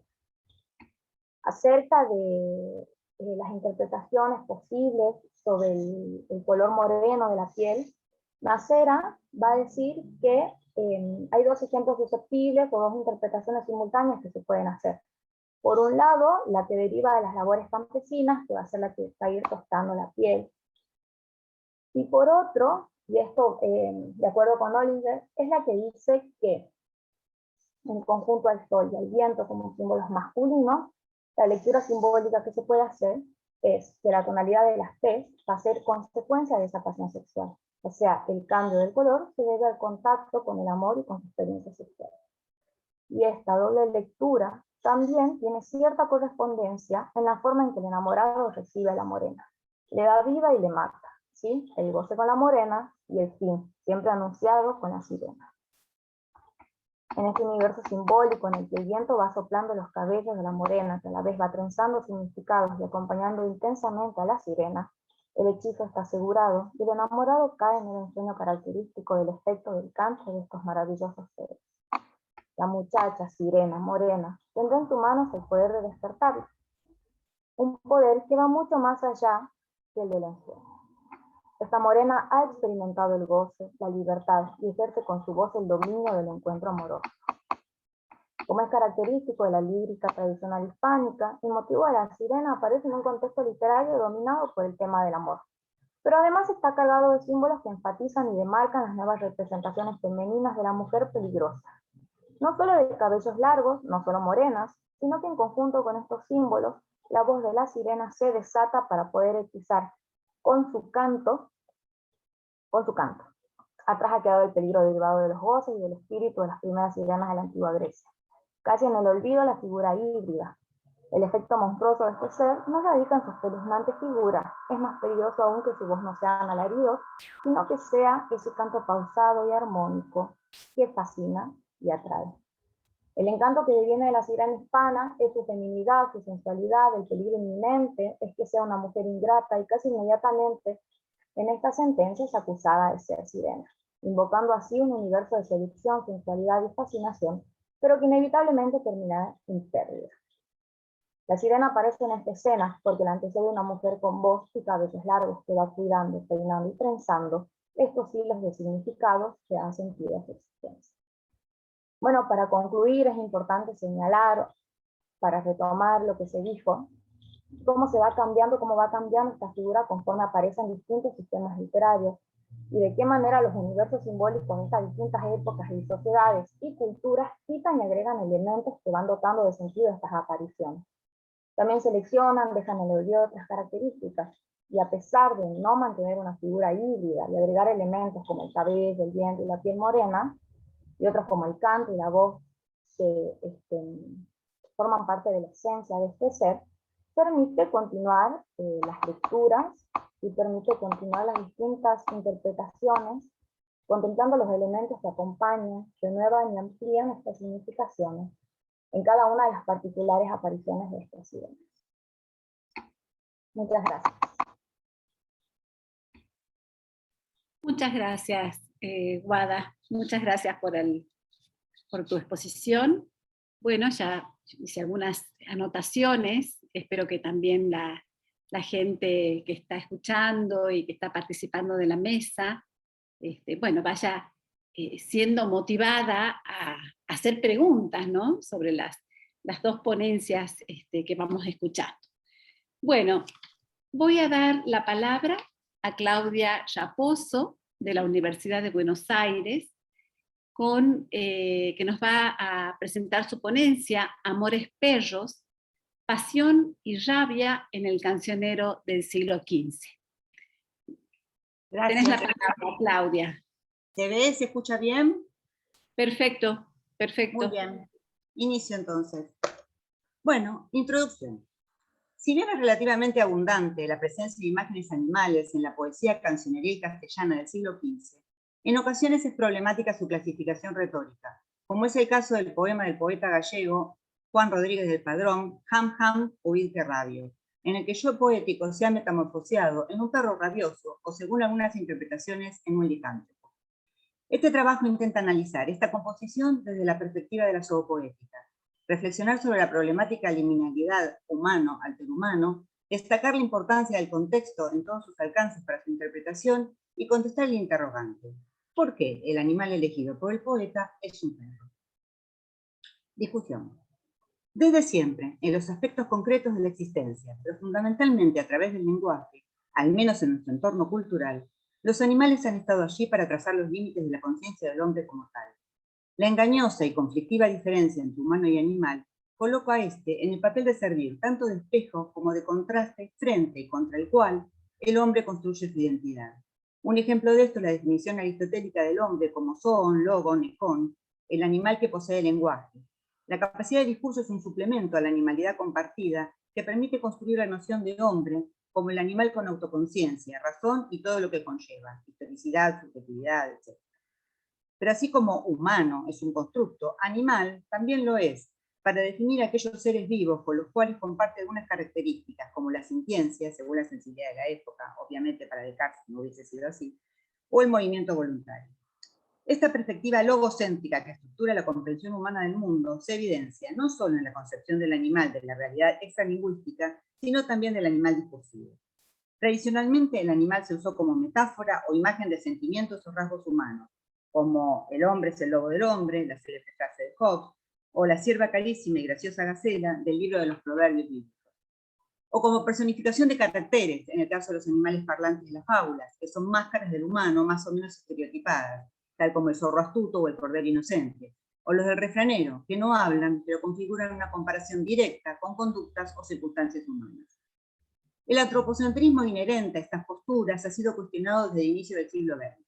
Acerca de las interpretaciones posibles sobre el color moreno de la piel, Macera va a decir que hay dos ejemplos susceptibles o dos interpretaciones simultáneas que se pueden hacer. Por un lado, la que deriva de las labores campesinas, que va a ser la que va a ir tostando la piel. Y por otro, y esto de acuerdo con Oliver, es la que dice que en conjunto al sol y al viento como símbolos masculinos, la lectura simbólica que se puede hacer es que la tonalidad de las T va a ser consecuencia de esa pasión sexual. O sea, el cambio del color se debe al contacto con el amor y con su experiencia sexual. Y esta doble lectura también tiene cierta correspondencia en la forma en que el enamorado recibe a la morena. Le da vida y le mata, ¿sí? El goce con la morena y el fin, siempre anunciado con la sirena. En este universo simbólico en el que el viento va soplando los cabellos de la morena, que a la vez va trenzando significados y acompañando intensamente a la sirena, el hechizo está asegurado y el enamorado cae en el ensueño característico del efecto del canto de estos maravillosos seres. La muchacha, sirena, morena, tendrá en tus manos el poder de despertarla. Un poder que va mucho más allá que el del ensueño. Esta morena ha experimentado el goce, la libertad y ejerce con su voz el dominio del encuentro amoroso. Como es característico de la lírica tradicional hispánica, el motivo de la sirena aparece en un contexto literario dominado por el tema del amor. Pero además está cargado de símbolos que enfatizan y demarcan las nuevas representaciones femeninas de la mujer peligrosa. No solo de cabellos largos, no solo morenas, sino que en conjunto con estos símbolos, la voz de la sirena se desata para poder hechizar con su canto. Atrás ha quedado el peligro derivado de los goces y del espíritu de las primeras sirenas de la antigua Grecia. Casi en el olvido la figura híbrida. El efecto monstruoso de este ser no radica en su espeluznante figura, es más peligroso aún que su voz no sean alaridos, sino que sea ese canto pausado y armónico que fascina y atrae. El encanto que viene de la sirena hispana es su feminidad, su sensualidad, el peligro inminente es que sea una mujer ingrata y casi inmediatamente en esta sentencia es acusada de ser sirena, invocando así un universo de seducción, sensualidad y fascinación, pero que inevitablemente termina en pérdida. La sirena aparece en esta escena porque la antecede una mujer con voz y cabellos largos que va cuidando, peinando y trenzando estos hilos de significados que dan sentido a su existencia. Bueno, para concluir es importante señalar, para retomar lo que se dijo, cómo va cambiando esta figura conforme aparecen distintos sistemas literarios y de qué manera los universos simbólicos de estas distintas épocas y sociedades y culturas quitan y agregan elementos que van dotando de sentido a estas apariciones. También seleccionan, dejan en el olvido otras características, y a pesar de no mantener una figura híbrida y agregar elementos como el cabello, el viento y la piel morena, y otros como el canto y la voz que forman parte de la esencia de este ser, permite continuar las lecturas y permite continuar las distintas interpretaciones, contemplando los elementos que acompañan, renuevan y amplían estas significaciones en cada una de las particulares apariciones de estas sirenas. Muchas gracias. Muchas gracias, Guada. Muchas gracias por tu exposición. Bueno, ya hice algunas anotaciones. Espero que también la gente que está escuchando y que está participando de la mesa, bueno, vaya siendo motivada a hacer preguntas, ¿no?, sobre las dos ponencias que vamos escuchando. Bueno, voy a dar la palabra a Claudia Raposo, de la Universidad de Buenos Aires, que nos va a presentar su ponencia Amores Perros, pasión y rabia en el cancionero del siglo XV. Gracias. Tenés la palabra, Claudia. ¿Se ve? ¿Se escucha bien? Perfecto, perfecto. Muy bien. Inicio entonces. Bueno, introducción. Si bien es relativamente abundante la presencia de imágenes animales en la poesía cancioneril castellana del siglo XV, en ocasiones es problemática su clasificación retórica, como es el caso del poema del poeta gallego Juan Rodríguez del Padrón, Ham Ham, oíd que rabio, en el que yo poético se ha metamorfoseado en un perro rabioso o, según algunas interpretaciones, en un licántropo. Este trabajo intenta analizar esta composición desde la perspectiva de la zoopoética, reflexionar sobre la problemática de liminalidad humano-alterhumano, destacar la importancia del contexto en todos sus alcances para su interpretación y contestar el interrogante: ¿por qué el animal elegido por el poeta es un perro? Discusión. Desde siempre, en los aspectos concretos de la existencia, pero fundamentalmente a través del lenguaje, al menos en nuestro entorno cultural, los animales han estado allí para trazar los límites de la conciencia del hombre como tal. La engañosa y conflictiva diferencia entre humano y animal coloca a este en el papel de servir tanto de espejo como de contraste frente y contra el cual el hombre construye su identidad. Un ejemplo de esto es la definición aristotélica del hombre como zoon, logon, ekon, el animal que posee lenguaje. La capacidad de discurso es un suplemento a la animalidad compartida que permite construir la noción de hombre como el animal con autoconciencia, razón y todo lo que conlleva, historicidad, subjetividad, etc. Pero así como humano es un constructo, animal también lo es, para definir aquellos seres vivos con los cuales comparte algunas características, como la sintiencia, según la sensibilidad de la época, obviamente para Descartes no hubiese sido así, o el movimiento voluntario. Esta perspectiva logocéntrica que estructura la comprensión humana del mundo se evidencia no solo en la concepción del animal de la realidad extralingüística, sino también del animal discursivo. Tradicionalmente el animal se usó como metáfora o imagen de sentimientos o rasgos humanos, como el hombre es el lobo del hombre, la célebre frase de Hobbes, o la sierva carísima y graciosa gacela del libro de los proverbios bíblicos. O como personificación de caracteres, en el caso de los animales parlantes de las fábulas, que son máscaras del humano más o menos estereotipadas, tal como el zorro astuto o el cordero inocente, o los del refranero, que no hablan, pero configuran una comparación directa con conductas o circunstancias humanas. El antropocentrismo inherente a estas posturas ha sido cuestionado desde el inicio del siglo XX.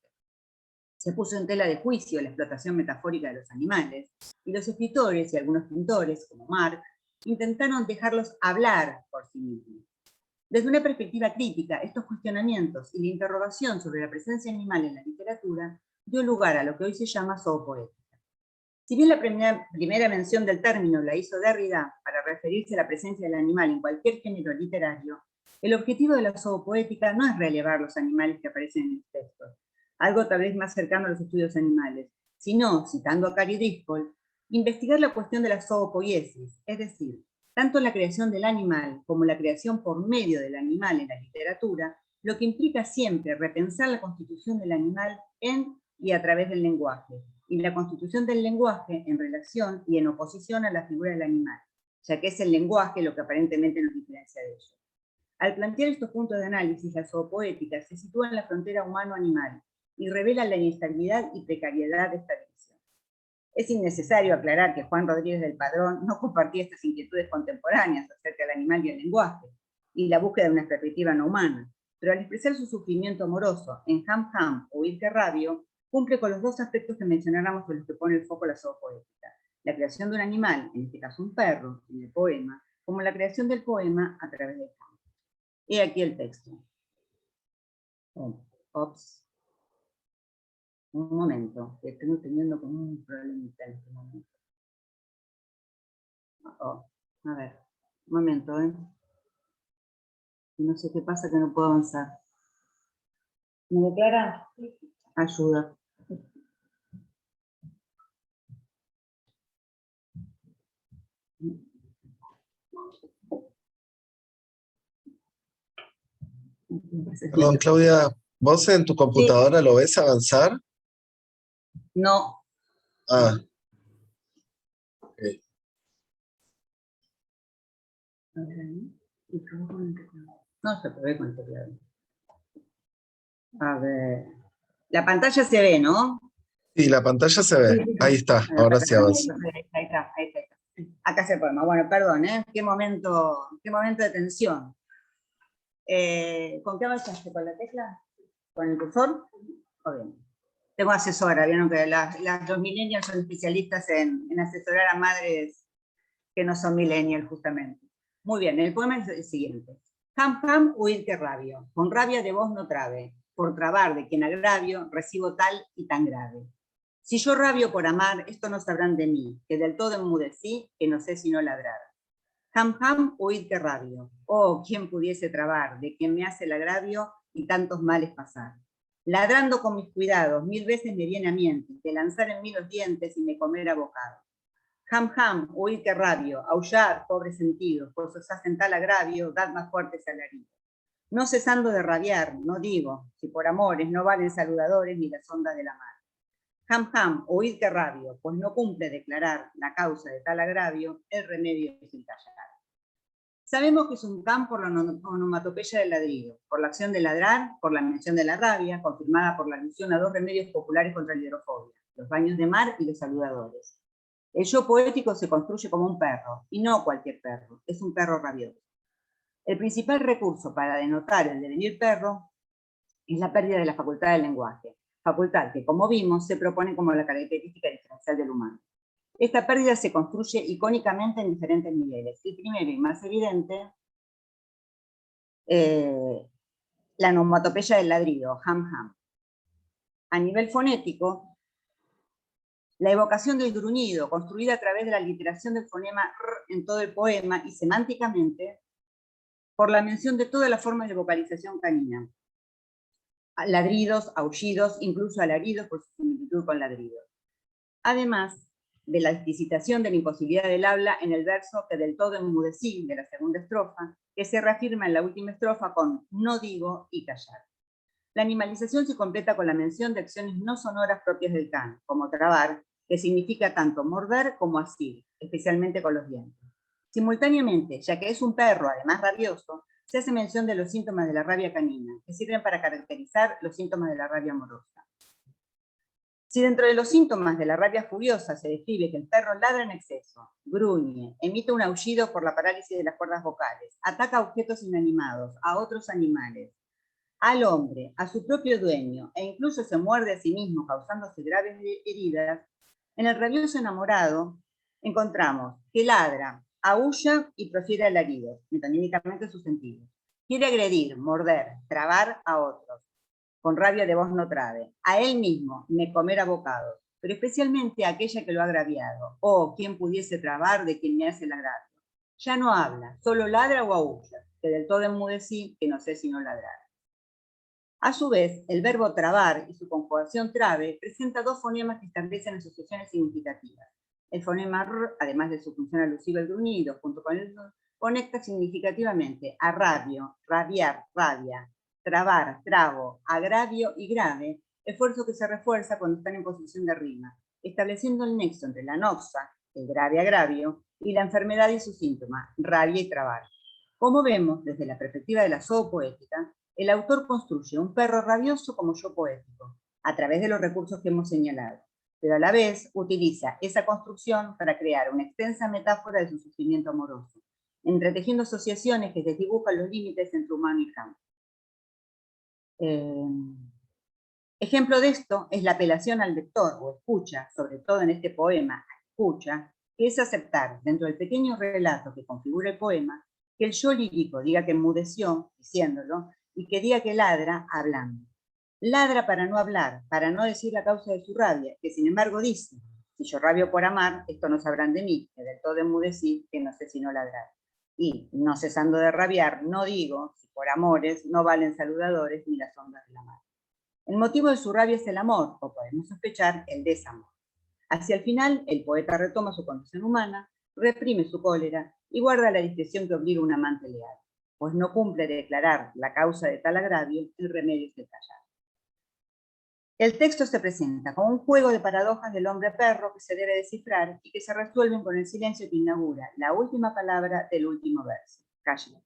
Se puso en tela de juicio la explotación metafórica de los animales, y los escritores y algunos pintores, como Marx, intentaron dejarlos hablar por sí mismos. Desde una perspectiva crítica, estos cuestionamientos y la interrogación sobre la presencia animal en la literatura dio lugar a lo que hoy se llama zoopoética. Si bien la primera mención del término la hizo Derrida para referirse a la presencia del animal en cualquier género literario, el objetivo de la zoopoética no es relevar los animales que aparecen en los textos, algo tal vez más cercano a los estudios animales, sino, citando a Cary Driscoll, investigar la cuestión de la zoopoiesis, es decir, tanto la creación del animal como la creación por medio del animal en la literatura, lo que implica siempre repensar la constitución del animal en y a través del lenguaje, y la constitución del lenguaje en relación y en oposición a la figura del animal, ya que es el lenguaje lo que aparentemente nos diferencia de ellos. Al plantear estos puntos de análisis, la zoopoética se sitúa en la frontera humano-animal y revela la inestabilidad y precariedad de esta división. Es innecesario aclarar que Juan Rodríguez del Padrón no compartía estas inquietudes contemporáneas acerca del animal y el lenguaje, y la búsqueda de una perspectiva no humana, pero al expresar su sufrimiento amoroso en Ham Ham o Ir que rabio, cumple con los dos aspectos que mencionáramos con los que pone el foco la zoopoética: la creación de un animal, en este caso un perro, en el poema, como la creación del poema a través del campo. He aquí el texto. Ops. Un momento, que estoy teniendo como un problemita en este momento. A ver, un momento, No sé qué pasa que no puedo avanzar. ¿Me declara? Ayuda. Perdón, Claudia, ¿vos en tu computadora lo ves avanzar? No. Ah. Okay. No se puede con el teclado. A ver. La pantalla se ve, ¿no? Sí, la pantalla se ve. Ahí está, ahora sí avanza. Ahí está. Acá se puede. Bueno, perdón, Qué momento de tensión. ¿Con qué avanzaste? ¿Con la tecla? ¿Con el cursor? Muy bien. Tengo asesora, vieron que los millennials son especialistas en asesorar a madres que no son millennials, justamente. Muy bien, el poema es el siguiente. Ham ham, huir que rabio, con rabia de vos no trabe, por trabar de quien agravio, recibo tal y tan grave. Si yo rabio por amar, esto no sabrán de mí, que del todo enmudecí, que no sé sino ladrar. Ham ham, huid que rabio, oh, quien pudiese trabar, de quien me hace el agravio y tantos males pasar. Ladrando con mis cuidados, 1000 veces me viene a miente, de lanzar en mí los dientes y me comer a bocado. Ham ham, huid que rabio, aullar, pobre sentido, pues os hacen tal agravio, dad más fuertes alaridos. No cesando de rabiar, no digo, si por amores no valen saludadores ni las ondas de la mar. Ham ham, huid que rabio, pues no cumple declarar la causa de tal agravio, el remedio es el callar. Sabemos que es un can por la onomatopeya del ladrido, por la acción de ladrar, por la mención de la rabia, confirmada por la alusión a dos remedios populares contra la hidrofobia, los baños de mar y los saludadores. El yo poético se construye como un perro, y no cualquier perro, es un perro rabioso. El principal recurso para denotar el devenir perro es la pérdida de la facultad del lenguaje, facultad que, como vimos, se propone como la característica diferencial del humano. Esta pérdida se construye icónicamente en diferentes niveles. El primero y más evidente, la onomatopeya del ladrido, ham ham. A nivel fonético, la evocación del gruñido, construida a través de la literación del fonema r en todo el poema y semánticamente, por la mención de todas las formas de vocalización canina. Ladridos, aullidos, incluso alaridos por su similitud con ladridos. Además de la explicitación de la imposibilidad del habla en el verso que del todo enmudecí de la segunda estrofa, que se reafirma en la última estrofa con no digo y callar. La animalización se completa con la mención de acciones no sonoras propias del can, como trabar, que significa tanto morder como asir, especialmente con los dientes. Simultáneamente, ya que es un perro, además rabioso, se hace mención de los síntomas de la rabia canina, que sirven para caracterizar los síntomas de la rabia amorosa. Si dentro de los síntomas de la rabia furiosa se describe que el perro ladra en exceso, gruñe, emite un aullido por la parálisis de las cuerdas vocales, ataca a objetos inanimados, a otros animales, al hombre, a su propio dueño, e incluso se muerde a sí mismo causándose graves heridas, en el rabioso enamorado encontramos que ladra, aúlla y profiere alaridos, metonímicamente sus sentidos. Quiere agredir, morder, trabar a otros. Con rabia de voz no trabe, a él mismo, me comer a bocados, pero especialmente a aquella que lo ha agraviado, o quien pudiese trabar de quien me hace el agravio. Ya no habla, solo ladra o aúlla, que del todo enmudecí, que no sé si no ladrar. A su vez, el verbo trabar y su conjugación trabe presenta dos fonemas que establecen asociaciones significativas. El fonema r, además de su función alusiva al gruñido, junto con el conecta significativamente a rabio, rabiar, rabia, trabar, trabo, agravio y grave, esfuerzo que se refuerza cuando están en posición de rima, estableciendo el nexo entre la noxa, el grave agravio, y la enfermedad y su síntoma, rabia y trabar. Como vemos, desde la perspectiva de la zoopoética, el autor construye un perro rabioso como yo poético, a través de los recursos que hemos señalado, pero a la vez utiliza esa construcción para crear una extensa metáfora de su sufrimiento amoroso, entretejiendo asociaciones que desdibujan los límites entre humano y campo. Ejemplo de esto es la apelación al lector o escucha, sobre todo en este poema, escucha, que es aceptar, dentro del pequeño relato que configura el poema, que el yo lírico diga que enmudeció, diciéndolo, y que diga que ladra, hablando. Ladra para no hablar, para no decir la causa de su rabia, que sin embargo dice, si yo rabio por amar, esto no sabrán de mí, que del todo enmudecí, que no sé si no ladrar. Y, no cesando de rabiar, no digo, si por amores no valen saludadores ni las ondas de la mar. El motivo de su rabia es el amor, o podemos sospechar el desamor. Hacia el final, el poeta retoma su condición humana, reprime su cólera y guarda la discreción que obliga a un amante leal, pues no cumple de declarar la causa de tal agravio, el remedio es el callar. El texto se presenta como un juego de paradojas del hombre perro que se debe descifrar y que se resuelven con el silencio que inaugura la última palabra del último verso, callar.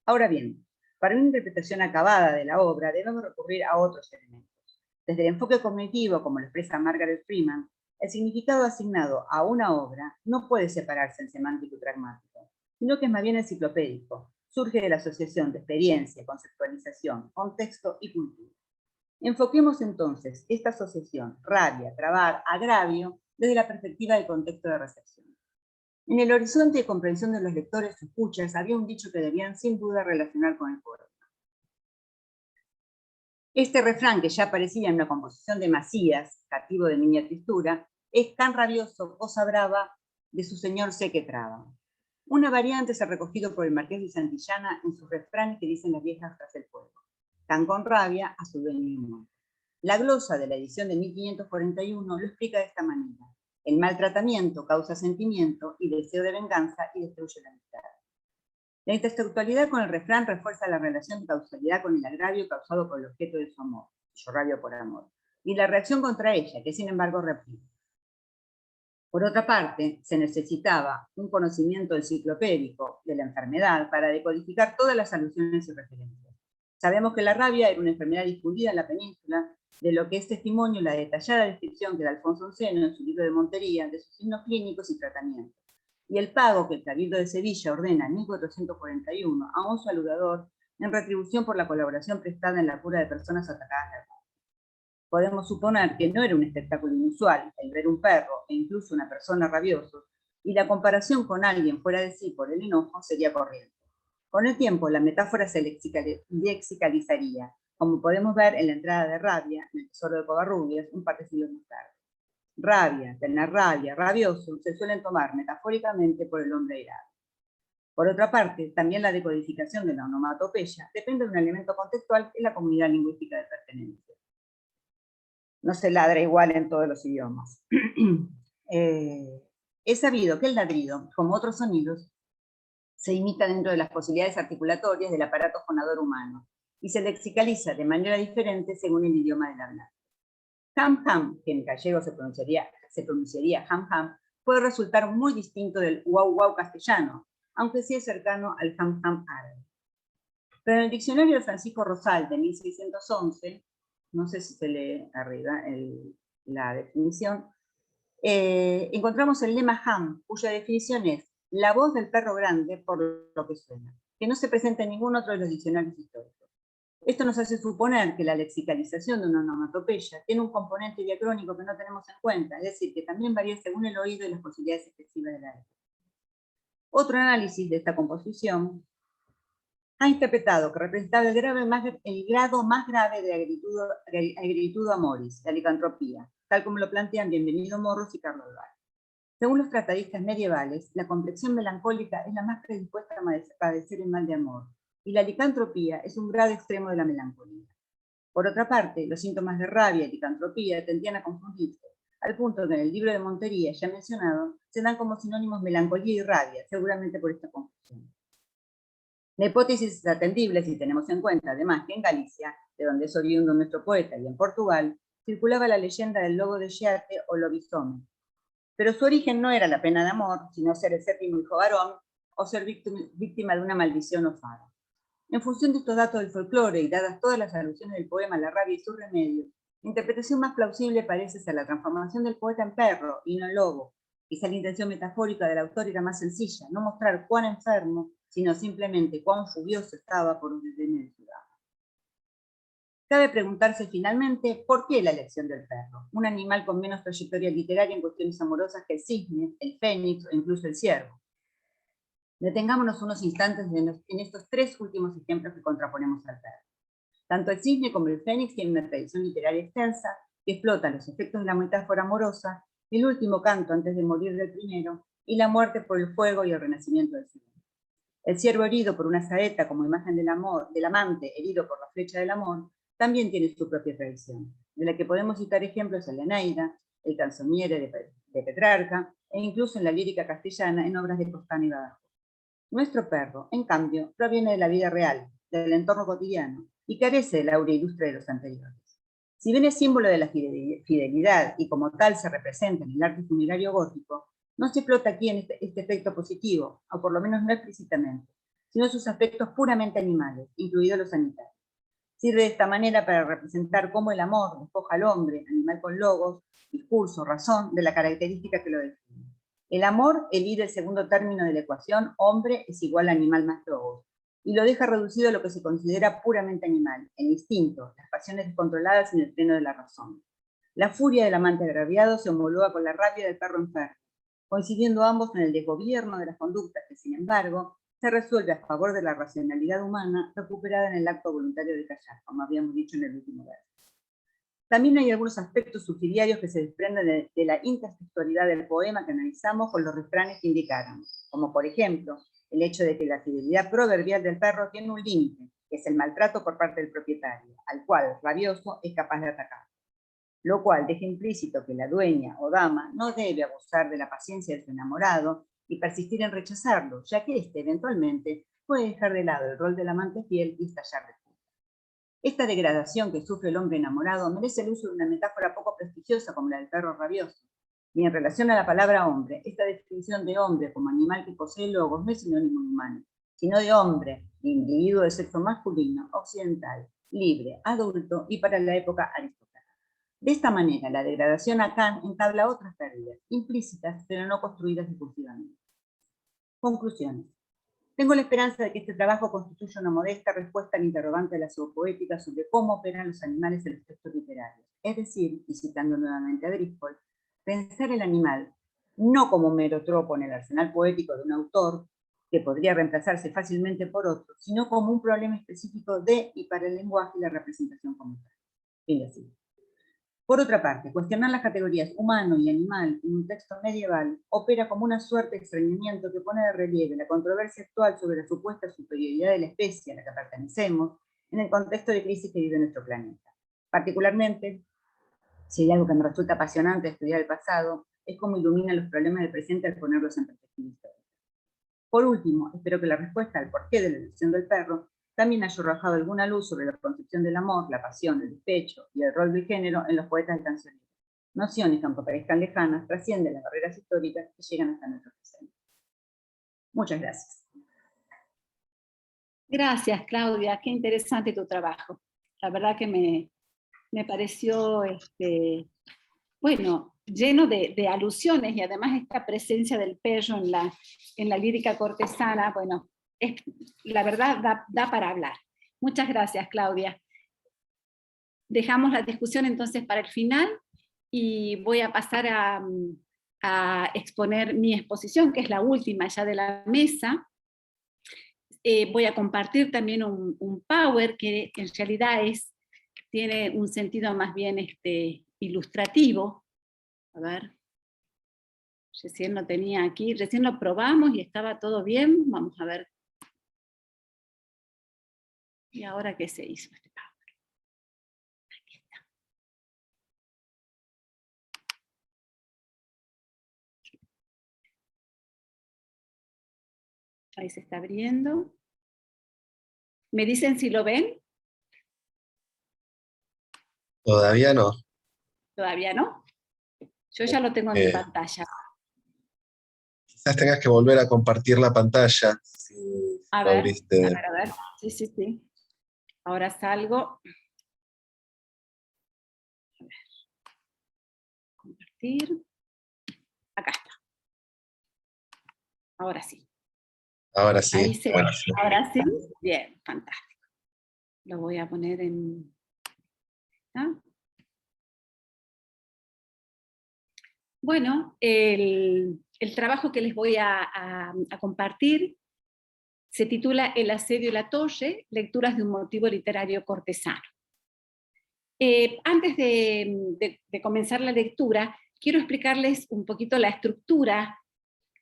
Ahora bien, para una interpretación acabada de la obra debemos recurrir a otros elementos. Desde el enfoque cognitivo, como lo expresa Margaret Freeman, el significado asignado a una obra no puede separarse en semántico y pragmático, sino que es más bien enciclopédico. Surge de la asociación de experiencia, conceptualización, contexto y cultura. Enfoquemos entonces esta asociación, rabia, trabar, agravio, desde la perspectiva del contexto de recepción. En el horizonte de comprensión de los lectores o escuchas había un dicho que debían sin duda relacionar con el poema. Este refrán, que ya aparecía en una composición de Macías, cativo de Niña Tristura, es tan rabioso, cosa brava, de su señor sé que traba. Una variante es el recogido por el Marqués de Santillana en sus refranes que dicen las viejas tras el fuego. Tan con rabia a su dueño y muerto. La glosa de la edición de 1541 lo explica de esta manera. El maltratamiento causa sentimiento y deseo de venganza y destruye la amistad. La intertextualidad con el refrán refuerza la relación de causalidad con el agravio causado por el objeto de su amor, yo rabio por amor, y la reacción contra ella, que sin embargo reprime. Por otra parte, se necesitaba un conocimiento enciclopédico de la enfermedad para decodificar todas las alusiones y referencias. Sabemos que la rabia era una enfermedad difundida en la península, de lo que es testimonio la detallada descripción que da Alfonso Onceno en su libro de Montería de sus signos clínicos y tratamientos, y el pago que el Cabildo de Sevilla ordena en 1441 a un saludador en retribución por la colaboración prestada en la cura de personas atacadas de rabia. Podemos suponer que no era un espectáculo inusual el ver un perro e incluso una persona rabiosos, y la comparación con alguien fuera de sí por el enojo sería corriente. Con el tiempo, la metáfora se lexicalizaría, como podemos ver en la entrada de rabia, en el Tesoro de Covarrubias, un par de siglos más tarde. Rabia, tener rabia, rabioso, se suelen tomar metafóricamente por el hombre airado. Por otra parte, también la decodificación de la onomatopeya depende de un elemento contextual en la comunidad lingüística de pertenencia. No se ladra igual en todos los idiomas. Es sabido que el ladrido, como otros sonidos, se imita dentro de las posibilidades articulatorias del aparato fonador humano y se lexicaliza de manera diferente según el idioma del hablante. Ham ham, que en gallego se pronunciaría ham ham, puede resultar muy distinto del guau guau castellano, aunque sí es cercano al ham ham árabe. Pero en el diccionario de Francisco Rosal de 1611, no sé si se lee arriba la definición, encontramos el lema ham, cuya definición es la voz del perro grande por lo que suena, que no se presenta en ningún otro de los diccionarios históricos. Esto nos hace suponer que la lexicalización de una onomatopeya tiene un componente diacrónico que no tenemos en cuenta, es decir, que también varía según el oído y las posibilidades expresivas de la época. Otro análisis de esta composición ha interpretado que representaba el grado más grave de agritudo amoris, la licantropía, tal como lo plantean Bienvenido Morros y Carlos Duval. Según los tratadistas medievales, la complexión melancólica es la más predispuesta a padecer el mal de amor, y la licantropía es un grado extremo de la melancolía. Por otra parte, los síntomas de rabia y licantropía tendían a confundirse, al punto que en el libro de Montería, ya mencionado, se dan como sinónimos melancolía y rabia, seguramente por esta confusión. La hipótesis es atendible si tenemos en cuenta, además, que en Galicia, de donde es oriundo nuestro poeta, y en Portugal, circulaba la leyenda del lobo de Xiarte o lobizome. Pero su origen no era la pena de amor, sino ser el séptimo hijo varón o ser víctima de una maldición o fada. En función de estos datos del folclore y dadas todas las alusiones del poema La rabia y sus remedios, la interpretación más plausible parece ser la transformación del poeta en perro y no en lobo. Quizá la intención metafórica del autor era más sencilla, no mostrar cuán enfermo, sino simplemente cuán furioso estaba por un desdén de su dama. Cabe preguntarse finalmente por qué la elección del perro, un animal con menos trayectoria literaria en cuestiones amorosas que el cisne, el fénix o incluso el ciervo. Detengámonos unos instantes en estos tres últimos ejemplos que contraponemos al perro. Tanto el cisne como el fénix tienen una tradición literaria extensa que explota los efectos de la metáfora amorosa, el último canto antes de morir del primero, y la muerte por el fuego y el renacimiento del segundo. El ciervo herido por una saeta como imagen del amor, del amante herido por la flecha del amor, también tiene su propia tradición, de la que podemos citar ejemplos en la Eneida, el Canzoniere de Petrarca, e incluso en la lírica castellana en obras de Costano y Badajoz. Nuestro perro, en cambio, proviene de la vida real, del entorno cotidiano, y carece del aura ilustre de los anteriores. Si bien es símbolo de la fidelidad y como tal se representa en el arte funerario gótico, no se explota aquí en este efecto positivo, o por lo menos no explícitamente, sino sus aspectos puramente animales, incluidos los sanitarios. Sirve de esta manera para representar cómo el amor despoja al hombre, animal con logos, discurso, razón, de la característica que lo define. El amor elige el segundo término de la ecuación, hombre es igual a animal más logos, y lo deja reducido a lo que se considera puramente animal, el instinto, las pasiones descontroladas en el pleno de la razón. La furia del amante agraviado se homologa con la rabia del perro enfermo, coincidiendo ambos en el desgobierno de las conductas que, sin embargo, se resuelve a favor de la racionalidad humana recuperada en el acto voluntario de callar, como habíamos dicho en el último verso. También hay algunos aspectos subsidiarios que se desprenden de la intertextualidad del poema que analizamos con los refranes que indicaron, como por ejemplo, el hecho de que la fidelidad proverbial del perro tiene un límite, que es el maltrato por parte del propietario, al cual, rabioso, es capaz de atacar. Lo cual deja implícito que la dueña o dama no debe abusar de la paciencia de su enamorado y persistir en rechazarlo, ya que éste eventualmente puede dejar de lado el rol del amante fiel y estallar de furia. Esta degradación que sufre el hombre enamorado merece el uso de una metáfora poco prestigiosa como la del perro rabioso, Y en relación a la palabra hombre, esta definición de hombre como animal que posee logos no es sinónimo de humano, sino de hombre, de individuo de sexo masculino, occidental, libre, adulto y para la época aristócrata. De esta manera, la degradación a Kant entabla otras pérdidas, implícitas pero no construidas discursivamente. Conclusiones. Tengo la esperanza de que este trabajo constituya una modesta respuesta al interrogante de la zoopoética sobre cómo operan los animales en los textos literarios. Es decir, y citando nuevamente a Driscoll, pensar el animal no como un mero tropo en el arsenal poético de un autor, que podría reemplazarse fácilmente por otro, sino como un problema específico de y para el lenguaje y la representación como tal. Fin de cita. Por otra parte, cuestionar las categorías humano y animal en un texto medieval opera como una suerte de extrañamiento que pone de relieve la controversia actual sobre la supuesta superioridad de la especie a la que pertenecemos en el contexto de crisis que vive nuestro planeta. Particularmente, si hay algo que me resulta apasionante de estudiar el pasado, es cómo ilumina los problemas del presente al ponerlos en perspectiva histórica. Por último, espero que la respuesta al porqué de la elección del perro también haya arrojado alguna luz sobre la concepción del amor, la pasión, el despecho y el rol del género en los poetas del cancionero. Nociones que, aunque parezcan lejanas, trascienden las barreras históricas que llegan hasta nuestro presente. Muchas gracias. Gracias, Claudia. Qué interesante tu trabajo. La verdad que me pareció, bueno, lleno de alusiones, y además esta presencia del perro en la lírica cortesana, bueno, la verdad da para hablar. Muchas gracias, Claudia. Dejamos la discusión entonces para el final, y voy a pasar a exponer mi exposición, que es la última ya de la mesa. Voy a compartir también un power que en realidad tiene un sentido más bien ilustrativo. A ver, recién lo tenía aquí, recién lo probamos y estaba todo bien. Vamos a ver. ¿Y ahora qué se hizo este power? Aquí está. Ahí se está abriendo. ¿Me dicen si lo ven? Todavía no. ¿Todavía no? Yo ya lo tengo en mi pantalla. Quizás tengas que volver a compartir la pantalla. Si A lo ver, abriste. a ver. Sí. Ahora salgo. A ver. Compartir. Acá está. Ahora sí. Ahora sí. Ahí se Bueno, ve. sí. Ahora sí. Bien, fantástico. Lo voy a poner en... ¿Ah? Bueno, el trabajo que les voy a compartir se titula El asedio y la torre, lecturas de un motivo literario cortesano. Antes de comenzar la lectura, quiero explicarles un poquito la estructura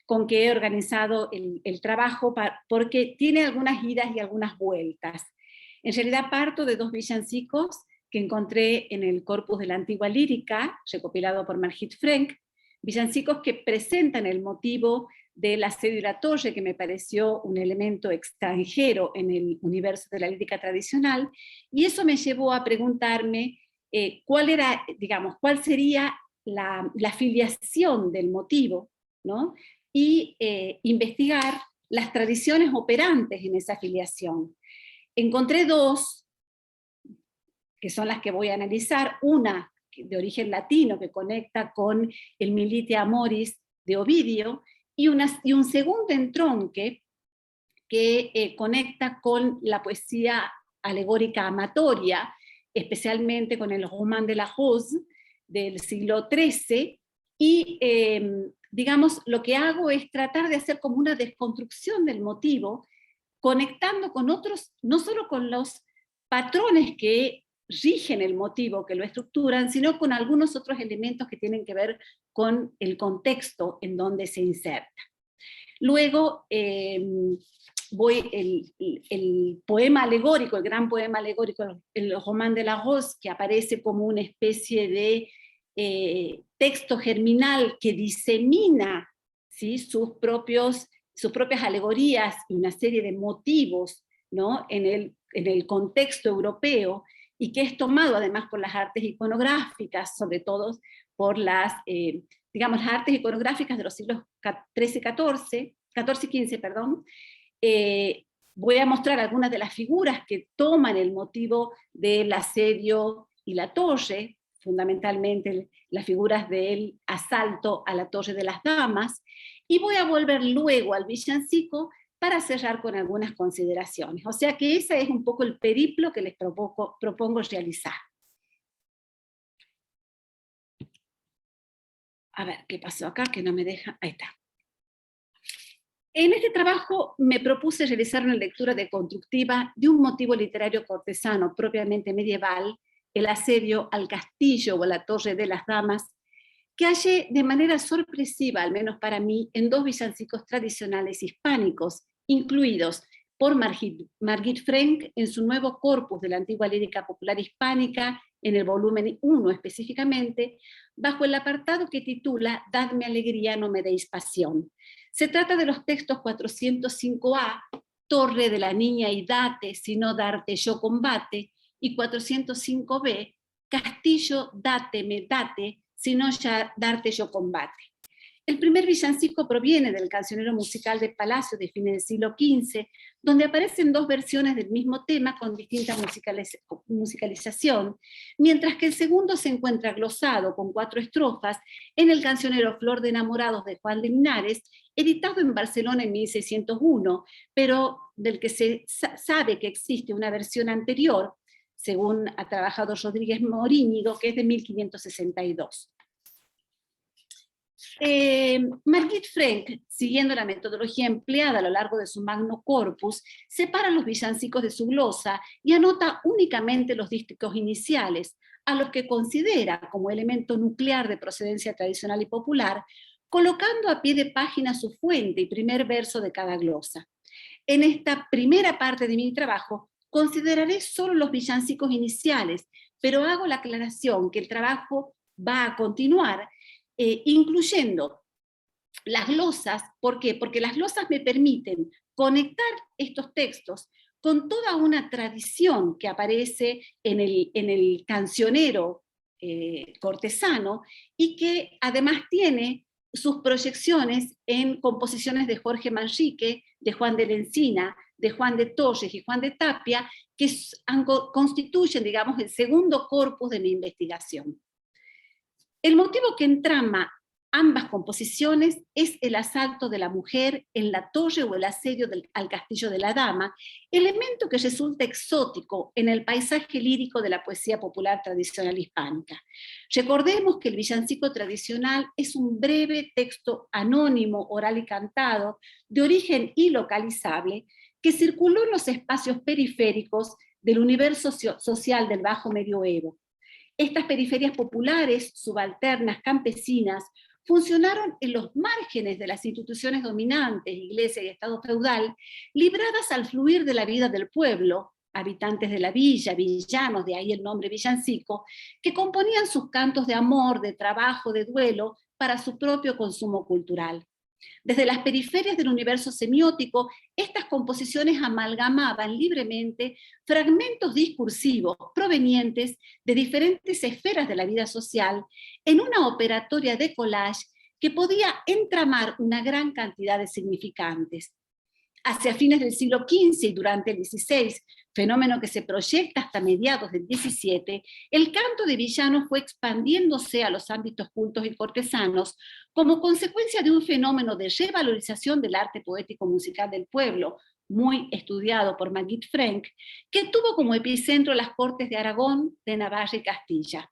con que he organizado el trabajo, porque tiene algunas idas y algunas vueltas. En realidad parto de 2 villancicos que encontré en el corpus de la antigua lírica, recopilado por Margit Frank, villancicos que presentan el motivo del asedio y la torre, que me pareció un elemento extranjero en el universo de la lírica tradicional, y eso me llevó a preguntarme cuál sería la filiación del motivo, ¿no? Y investigar las tradiciones operantes en esa filiación. Encontré 2, que son las que voy a analizar, una de origen latino que conecta con el Militia Amoris de Ovidio, y un segundo entronque que conecta con la poesía alegórica amatoria, especialmente con el Roman de la Rose del siglo XIII, y digamos, lo que hago es tratar de hacer como una desconstrucción del motivo, conectando con otros, no solo con los patrones que rigen el motivo, que lo estructuran, sino con algunos otros elementos que tienen que ver con el contexto en donde se inserta. Luego, el poema alegórico, el gran poema alegórico, el Roman de la Rose, que aparece como una especie de texto germinal que disemina, ¿sí?, sus propias alegorías y una serie de motivos, ¿no?, en el contexto europeo, y que es tomado además por las artes iconográficas, sobre todo por las, digamos, las artes iconográficas de los siglos XIII y XIV, perdón. Voy a mostrar algunas de las figuras que toman el motivo del asedio y la torre, fundamentalmente las figuras del asalto a la Torre de las Damas, y voy a volver luego al villancico para cerrar con algunas consideraciones. O sea que ese es un poco el periplo que les propongo realizar. A ver, ¿qué pasó acá? Que no me deja... Ahí está. En este trabajo me propuse realizar una lectura deconstructiva de un motivo literario cortesano propiamente medieval, el asedio al castillo o a la Torre de las Damas, que hallé de manera sorpresiva, al menos para mí, en dos villancicos tradicionales hispánicos, incluidos por Margit Frank en su nuevo corpus de la antigua lírica popular hispánica, en el volumen 1 específicamente, bajo el apartado que titula «Dadme alegría, no me deis pasión». Se trata de los textos 405A, «Torre de la niña y date, si no darte yo combate», y 405B, «Castillo, dáteme, date, si no ya darte yo combate». El primer villancico proviene del cancionero musical de Palacio de fines del siglo XV, donde aparecen dos versiones del mismo tema con distinta musicalización, mientras que el segundo se encuentra glosado con 4 estrofas en el cancionero Flor de Enamorados de Juan de Linares, editado en Barcelona en 1601, pero del que se sabe que existe una versión anterior, según ha trabajado Rodríguez Morínigo, que es de 1562. Margit Frank, siguiendo la metodología empleada a lo largo de su magno corpus, separa los villancicos de su glosa y anota únicamente los dísticos iniciales, a los que considera como elemento nuclear de procedencia tradicional y popular, colocando a pie de página su fuente y primer verso de cada glosa. En esta primera parte de mi trabajo consideraré solo los villancicos iniciales, pero hago la aclaración que el trabajo va a continuar incluyendo las glosas. ¿Por qué? Porque las glosas me permiten conectar estos textos con toda una tradición que aparece en el cancionero cortesano y que además tiene sus proyecciones en composiciones de Jorge Manrique, de Juan de la Encina, de Juan de Torres y Juan de Tapia, que constituyen, digamos, el segundo corpus de mi investigación. El motivo que entrama ambas composiciones es el asalto de la mujer en la torre o el asedio al castillo de la dama, elemento que resulta exótico en el paisaje lírico de la poesía popular tradicional hispánica. Recordemos que el villancico tradicional es un breve texto anónimo, oral y cantado, de origen ilocalizable, que circuló en los espacios periféricos del universo social del Bajo Medioevo. Estas periferias populares, subalternas, campesinas, funcionaron en los márgenes de las instituciones dominantes, iglesia y estado feudal, libradas al fluir de la vida del pueblo, habitantes de la villa, villanos, de ahí el nombre villancico, que componían sus cantos de amor, de trabajo, de duelo, para su propio consumo cultural. Desde las periferias del universo semiótico, estas composiciones amalgamaban libremente fragmentos discursivos provenientes de diferentes esferas de la vida social en una operatoria de collage que podía entramar una gran cantidad de significantes. Hacia fines del siglo XV y durante el XVI, fenómeno que se proyecta hasta mediados del XVII, el canto de villanos fue expandiéndose a los ámbitos cultos y cortesanos como consecuencia de un fenómeno de revalorización del arte poético musical del pueblo, muy estudiado por Margit Frank, que tuvo como epicentro las cortes de Aragón, de Navarra y Castilla.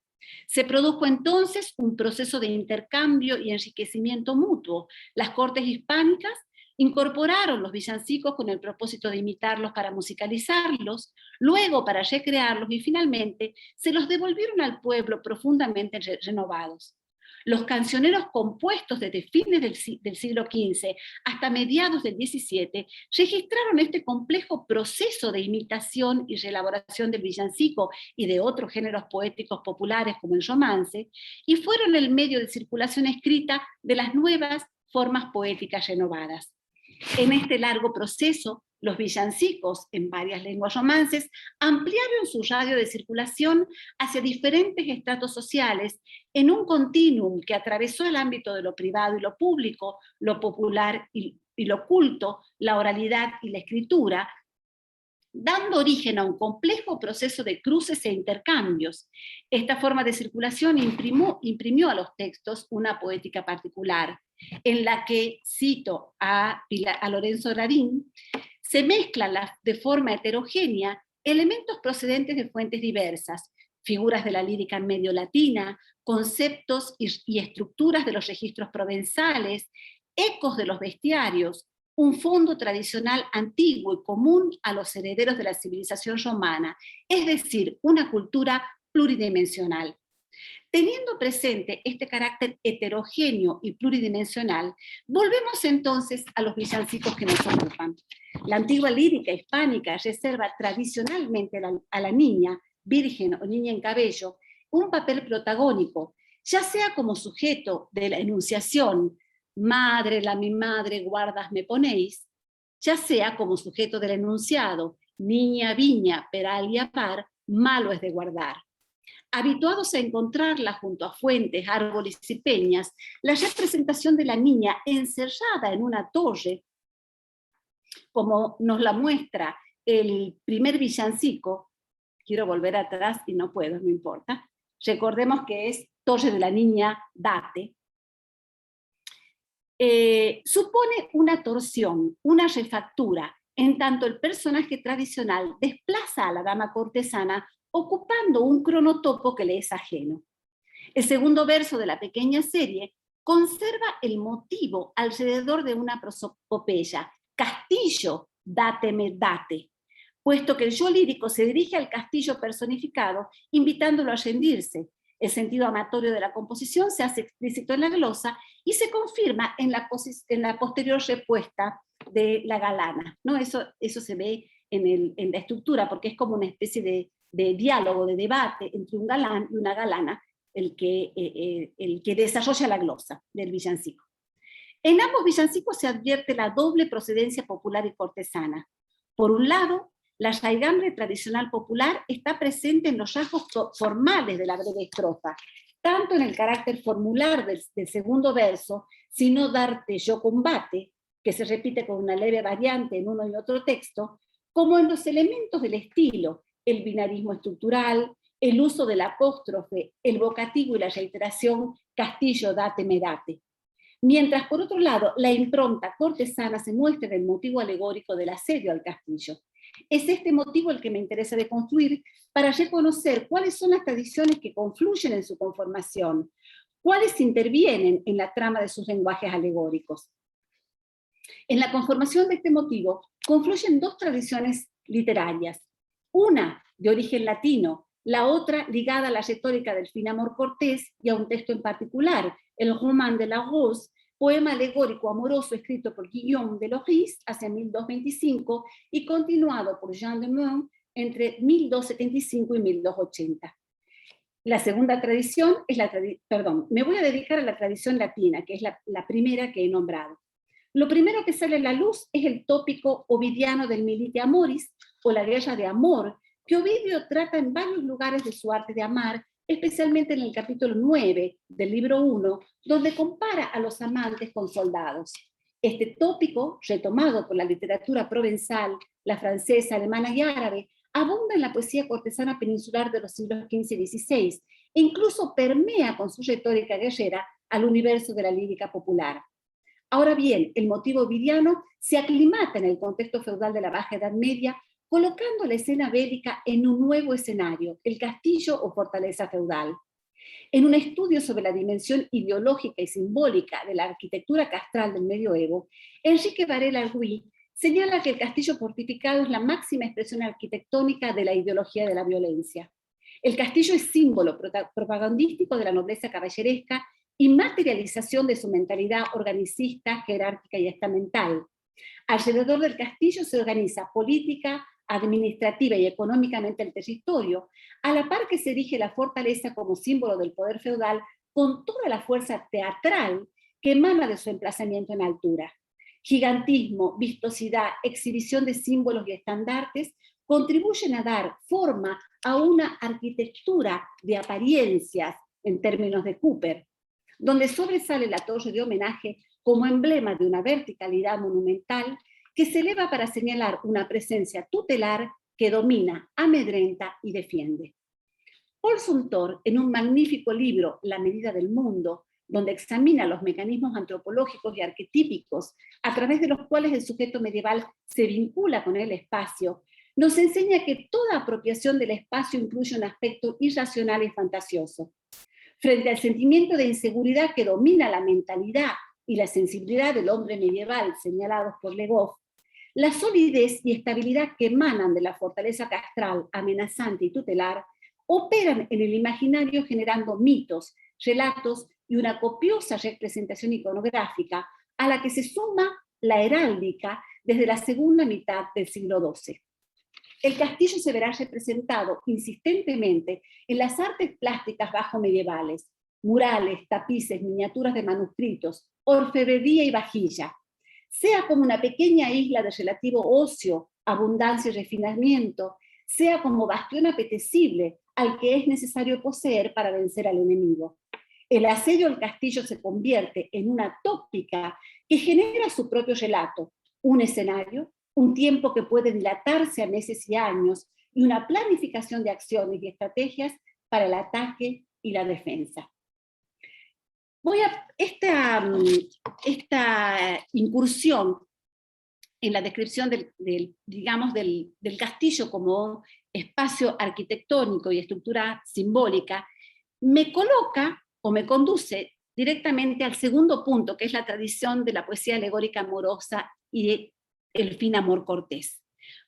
Se produjo entonces un proceso de intercambio y enriquecimiento mutuo. Las cortes hispánicas incorporaron los villancicos con el propósito de imitarlos para musicalizarlos, luego para recrearlos y finalmente se los devolvieron al pueblo profundamente renovados. Los cancioneros compuestos desde fines del siglo XV hasta mediados del XVII registraron este complejo proceso de imitación y reelaboración del villancico y de otros géneros poéticos populares como el romance, y fueron el medio de circulación escrita de las nuevas formas poéticas renovadas. En este largo proceso, Los villancicos, en varias lenguas romances, ampliaron su radio de circulación hacia diferentes estratos sociales en un continuum que atravesó el ámbito de lo privado y lo público, lo popular y lo culto, la oralidad y la escritura, dando origen a un complejo proceso de cruces e intercambios. Esta forma de circulación imprimió a los textos una poética particular, en la que, cito a Lorenzo Lavín, se mezclan de forma heterogénea elementos procedentes de fuentes diversas, figuras de la lírica medio latina, conceptos y estructuras de los registros provenzales, ecos de los bestiarios, un fondo tradicional antiguo y común a los herederos de la civilización romana, es decir, una cultura pluridimensional. Teniendo presente este carácter heterogéneo y pluridimensional, volvemos entonces a los villancicos que nos ocupan. La antigua lírica hispánica reserva tradicionalmente a la niña, virgen o niña en cabello, un papel protagónico, ya sea como sujeto de la enunciación, madre, la mi madre, guardas me ponéis, ya sea como sujeto del enunciado, niña, viña, peral y apar, malo es de guardar. Habituados a encontrarla junto a fuentes, árboles y peñas, la representación de la niña encerrada en una torre, como nos la muestra el primer villancico, quiero volver atrás y no puedo, no importa, recordemos que es Torre de la Niña, date, supone una torsión, una refactura, en tanto el personaje tradicional desplaza a la dama cortesana ocupando un cronotopo que le es ajeno. El segundo verso de la pequeña serie conserva el motivo alrededor de una prosopopeya, castillo, dáteme, date, puesto que el yo lírico se dirige al castillo personificado, invitándolo a rendirse. El sentido amatorio de la composición se hace explícito en la glosa y se confirma en la posterior respuesta de la galana, ¿no? Eso se ve en la estructura, porque es como una especie de diálogo, de debate entre un galán y una galana, el que desarrolla la glosa del villancico. En ambos villancicos se advierte la doble procedencia popular y cortesana. Por un lado, la raigambre tradicional popular está presente en los rasgos formales de la breve estrofa, tanto en el carácter formular del segundo verso, si no darte yo combate, que se repite con una leve variante en uno y otro texto, como en los elementos del estilo, el binarismo estructural, el uso del apóstrofe, el vocativo y la reiteración castillo, date, me date. Mientras, por otro lado, la impronta cortesana se muestra en el motivo alegórico del asedio al castillo. Es este motivo el que me interesa deconstruir para reconocer cuáles son las tradiciones que confluyen en su conformación, cuáles intervienen en la trama de sus lenguajes alegóricos. En la conformación de este motivo confluyen dos tradiciones literarias, una de origen latino, la otra ligada a la retórica del fin amor cortés y a un texto en particular, el Roman de la Rose, poema alegórico amoroso escrito por Guillaume de Loris hacia 1225 y continuado por Jean de Meun entre 1275 y 1280. La segunda tradición es me voy a dedicar a la tradición latina, que es la primera que he nombrado. Lo primero que sale a la luz es el tópico ovidiano del Milite Amoris, o la guerra de amor, que Ovidio trata en varios lugares de su arte de amar, especialmente en el capítulo 9 del libro 1, donde compara a los amantes con soldados. Este tópico, retomado por la literatura provenzal, la francesa, alemana y árabe, abunda en la poesía cortesana peninsular de los siglos XV y XVI, e incluso permea con su retórica guerrera al universo de la lírica popular. Ahora bien, el motivo ovidiano se aclimata en el contexto feudal de la Baja Edad Media, colocando la escena bélica en un nuevo escenario, el castillo o fortaleza feudal. En un estudio sobre la dimensión ideológica y simbólica de la arquitectura castral del medioevo, Enrique Varela-Ruiz señala que el castillo fortificado es la máxima expresión arquitectónica de la ideología de la violencia. El castillo es símbolo propagandístico de la nobleza caballeresca y materialización de su mentalidad organicista, jerárquica y estamental. Alrededor del castillo se organiza política, administrativa y económicamente el territorio, a la par que se erige la fortaleza como símbolo del poder feudal con toda la fuerza teatral que emana de su emplazamiento en altura. Gigantismo, vistosidad, exhibición de símbolos y estandartes contribuyen a dar forma a una arquitectura de apariencias, en términos de Cooper, donde sobresale la torre de homenaje como emblema de una verticalidad monumental que se eleva para señalar una presencia tutelar que domina, amedrenta y defiende. Paul Sumter, en un magnífico libro, La medida del mundo, donde examina los mecanismos antropológicos y arquetípicos a través de los cuales el sujeto medieval se vincula con el espacio, nos enseña que toda apropiación del espacio incluye un aspecto irracional y fantasioso. Frente al sentimiento de inseguridad que domina la mentalidad y la sensibilidad del hombre medieval señalados por Le Goff, la solidez y estabilidad que emanan de la fortaleza castral, amenazante y tutelar, operan en el imaginario generando mitos, relatos y una copiosa representación iconográfica a la que se suma la heráldica desde la segunda mitad del siglo XII. El castillo se verá representado insistentemente en las artes plásticas bajo-medievales, murales, tapices, miniaturas de manuscritos, orfebrería y vajilla, sea como una pequeña isla de relativo ocio, abundancia y refinamiento, sea como bastión apetecible al que es necesario poseer para vencer al enemigo. El asedio al castillo se convierte en una tópica que genera su propio relato, un escenario, un tiempo que puede dilatarse a meses y años, y una planificación de acciones y estrategias para el ataque y la defensa. Esta incursión en la descripción del castillo como espacio arquitectónico y estructura simbólica, me coloca o me conduce directamente al segundo punto, que es la tradición de la poesía alegórica amorosa y el fin amor cortés.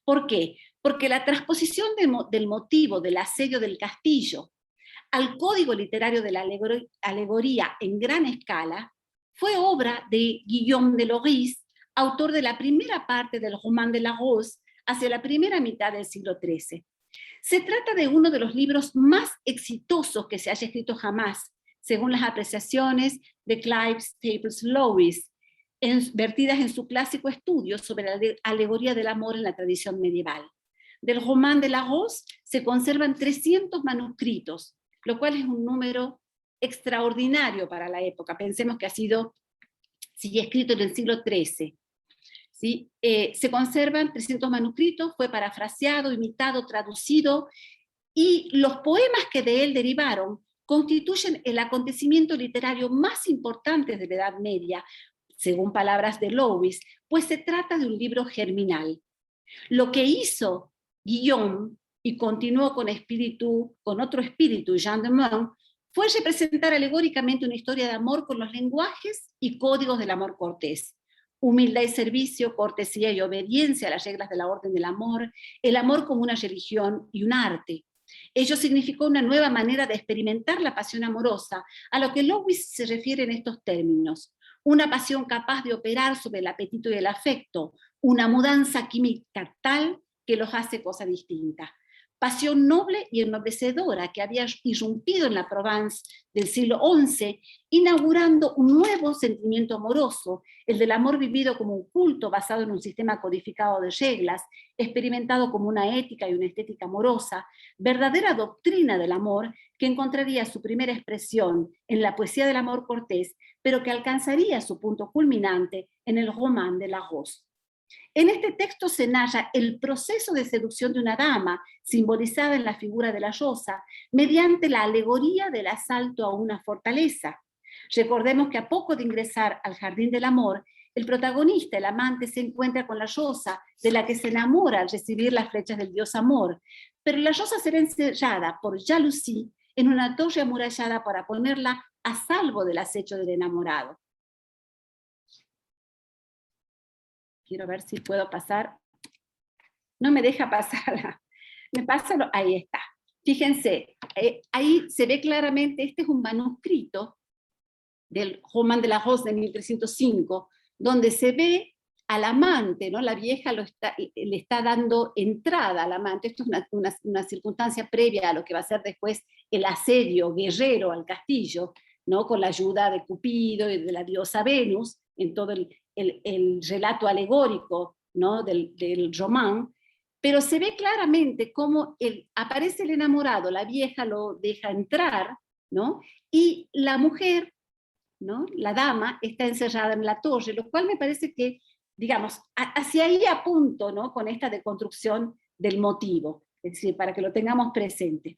¿Por qué? Porque la transposición del motivo del asedio del castillo al código literario de la alegoría en gran escala fue obra de Guillaume de Lorris, autor de la primera parte del Roman de la Rose hacia la primera mitad del siglo XIII. Se trata de uno de los libros más exitosos que se haya escrito jamás, según las apreciaciones de Clive Staples Lewis, vertidas en su clásico estudio sobre la alegoría del amor en la tradición medieval. Del Roman de la Rose se conservan 300 manuscritos, lo cual es un número extraordinario para la época. Pensemos que sigue escrito en el siglo XIII. ¿Sí? Se conservan 300 manuscritos, fue parafraseado, imitado, traducido, y los poemas que de él derivaron constituyen el acontecimiento literario más importante de la Edad Media, según palabras de Lewis, pues se trata de un libro germinal. Lo que hizo Guillaume, y continuó con otro espíritu, Jean de Meun, fue representar alegóricamente una historia de amor con los lenguajes y códigos del amor cortés. Humildad y servicio, cortesía y obediencia a las reglas de la orden del amor, el amor como una religión y un arte. Ello significó una nueva manera de experimentar la pasión amorosa, a lo que Lewis se refiere en estos términos: una pasión capaz de operar sobre el apetito y el afecto, una mudanza química tal que los hace cosa distinta. Pasión noble y ennoblecedora que había irrumpido en la Provence del siglo XI, inaugurando un nuevo sentimiento amoroso, el del amor vivido como un culto basado en un sistema codificado de reglas, experimentado como una ética y una estética amorosa, verdadera doctrina del amor que encontraría su primera expresión en la poesía del amor cortés, pero que alcanzaría su punto culminante en el Roman de la Rose. En este texto se narra el proceso de seducción de una dama, simbolizada en la figura de la rosa, mediante la alegoría del asalto a una fortaleza. Recordemos que a poco de ingresar al jardín del amor, el protagonista, el amante, se encuentra con la rosa, de la que se enamora al recibir las flechas del dios amor, pero la rosa será encerrada por Jalousie en una torre amurallada para ponerla a salvo del acecho del enamorado. Quiero ver si puedo pasar. No me deja pasar. Me pasa, ahí está. Fíjense, ahí se ve claramente, este es un manuscrito del Roman de la Rose de 1305, donde se ve al amante, ¿no? La vieja le está dando entrada al amante. Esto es una circunstancia previa a lo que va a ser después el asedio guerrero al castillo, ¿no? Con la ayuda de Cupido y de la diosa Venus, en todo el relato alegórico, ¿no? del román, pero se ve claramente cómo aparece el enamorado, la vieja lo deja entrar, ¿no? Y la mujer, ¿no? La dama, está encerrada en la torre, lo cual me parece que, digamos, hacia ahí apunto, ¿no? Con esta deconstrucción del motivo, es decir, para que lo tengamos presente.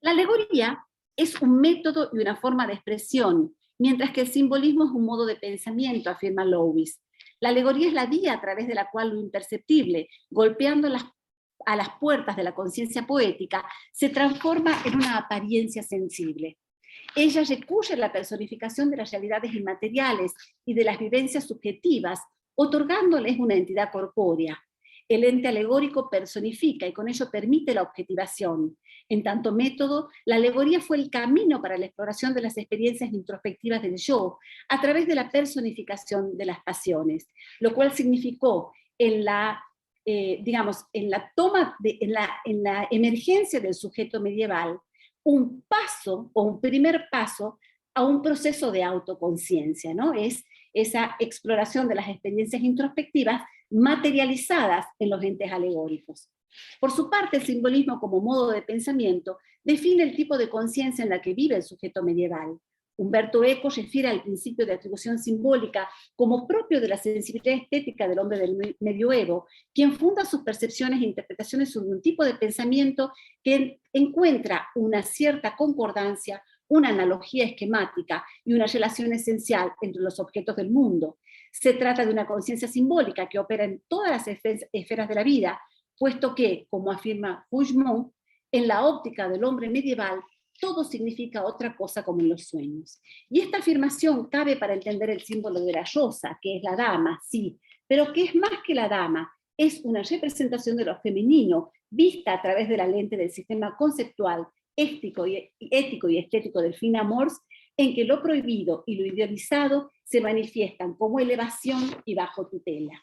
La alegoría es un método y una forma de expresión, mientras que el simbolismo es un modo de pensamiento, afirma Lewis. La alegoría es la vía a través de la cual lo imperceptible, golpeando a las puertas de la conciencia poética, se transforma en una apariencia sensible. Ella recurre a la personificación de las realidades inmateriales y de las vivencias subjetivas, otorgándoles una entidad corpórea. El ente alegórico personifica y con ello permite la objetivación. En tanto método, la alegoría fue el camino para la exploración de las experiencias introspectivas del yo a través de la personificación de las pasiones, lo cual significó en la emergencia del sujeto medieval un paso o un primer paso a un proceso de autoconciencia, ¿no? Es esa exploración de las experiencias introspectivas materializadas en los entes alegóricos. Por su parte, el simbolismo como modo de pensamiento define el tipo de conciencia en la que vive el sujeto medieval. Humberto Eco refiere al principio de atribución simbólica como propio de la sensibilidad estética del hombre del medioevo, quien funda sus percepciones e interpretaciones sobre un tipo de pensamiento que encuentra una cierta concordancia, una analogía esquemática y una relación esencial entre los objetos del mundo. Se trata de una conciencia simbólica que opera en todas las esferas de la vida, puesto que, como afirma Fougemont, en la óptica del hombre medieval, todo significa otra cosa como en los sueños. Y esta afirmación cabe para entender el símbolo de la rosa, que es la dama, sí, pero que es más que la dama, es una representación de lo femenino, vista a través de la lente del sistema conceptual, ético y estético del fin amors, en que lo prohibido y lo idealizado se manifiestan como elevación y bajo tutela.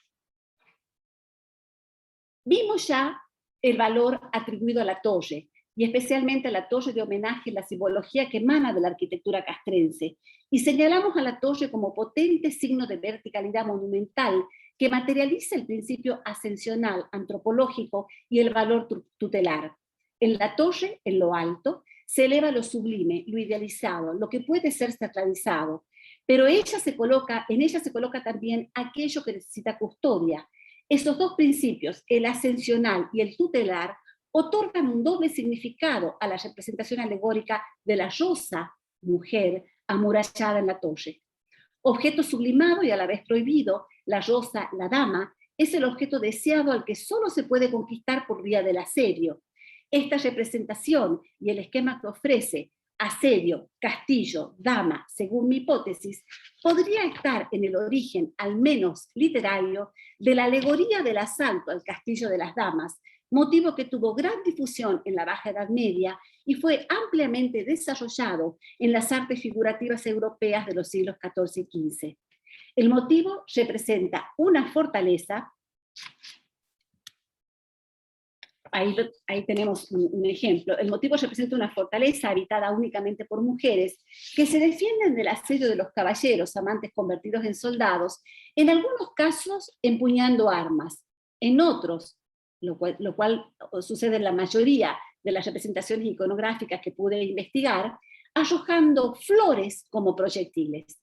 Vimos ya el valor atribuido a la torre, y especialmente a la torre de homenaje en la simbología que emana de la arquitectura castrense, y señalamos a la torre como potente signo de verticalidad monumental que materializa el principio ascensional antropológico y el valor tutelar. En la torre, en lo alto, se eleva lo sublime, lo idealizado, lo que puede ser sacralizado, pero en ella se coloca también aquello que necesita custodia. Esos dos principios, el ascensional y el tutelar, otorgan un doble significado a la representación alegórica de la rosa, mujer, amurallada en la torre. Objeto sublimado y a la vez prohibido, la rosa, la dama, es el objeto deseado al que solo se puede conquistar por vía del asedio. Esta representación y el esquema que ofrece, asedio, castillo, dama, según mi hipótesis, podría estar en el origen, al menos literario, de la alegoría del asalto al castillo de las damas, motivo que tuvo gran difusión en la Baja Edad Media y fue ampliamente desarrollado en las artes figurativas europeas de los siglos XIV y XV. El motivo representa una fortaleza. Ahí tenemos un ejemplo. El motivo representa una fortaleza habitada únicamente por mujeres que se defienden del asedio de los caballeros, amantes convertidos en soldados, en algunos casos empuñando armas, en otros, lo cual sucede en la mayoría de las representaciones iconográficas que pude investigar, arrojando flores como proyectiles.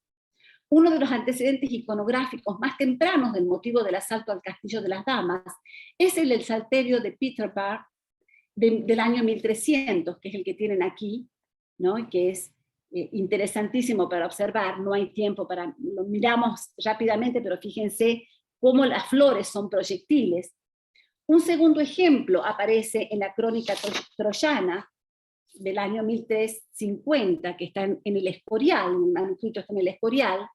Uno de los antecedentes iconográficos más tempranos del motivo del asalto al castillo de las damas es el del salterio de Peterborough del año 1300, que es el que tienen aquí, ¿no? Y que es interesantísimo para observar. No hay tiempo para, lo miramos rápidamente, pero fíjense cómo las flores son proyectiles. Un segundo ejemplo aparece en la crónica troyana del año 1350, que está en el Escorial, un manuscrito está en el Escorial,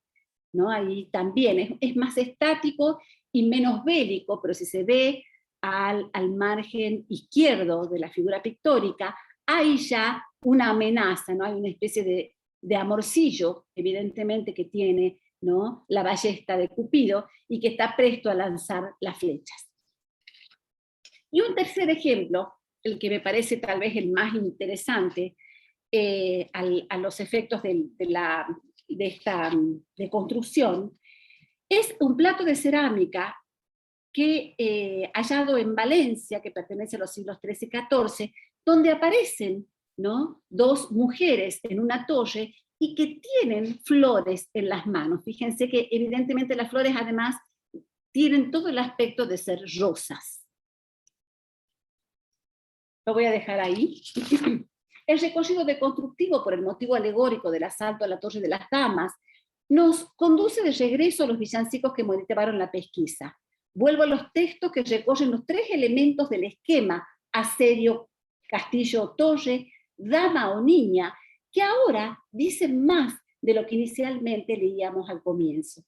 ¿no? Ahí también es más estático y menos bélico, pero si se ve al margen izquierdo de la figura pictórica, hay ya una amenaza, ¿no? Hay una especie de amorcillo, evidentemente, que tiene, ¿no? La ballesta de Cupido y que está presto a lanzar las flechas. Y un tercer ejemplo, el que me parece tal vez el más interesante a los efectos de esta construcción, Es un plato de cerámica que hallado en Valencia, que pertenece a los siglos XIII y XIV, donde aparecen, ¿no?, dos mujeres en una torre y que tienen flores en las manos. Fíjense que evidentemente las flores además tienen todo el aspecto de ser rosas. Lo voy a dejar ahí. El recorrido deconstructivo por el motivo alegórico del asalto a la Torre de las Damas nos conduce de regreso a los villancicos que motivaron la pesquisa. Vuelvo a los textos que recorren los tres elementos del esquema: asedio, castillo o torre, dama o niña, que ahora dicen más de lo que inicialmente leíamos al comienzo.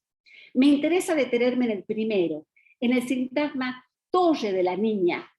Me interesa detenerme en el primero, en el sintagma torre de la niña,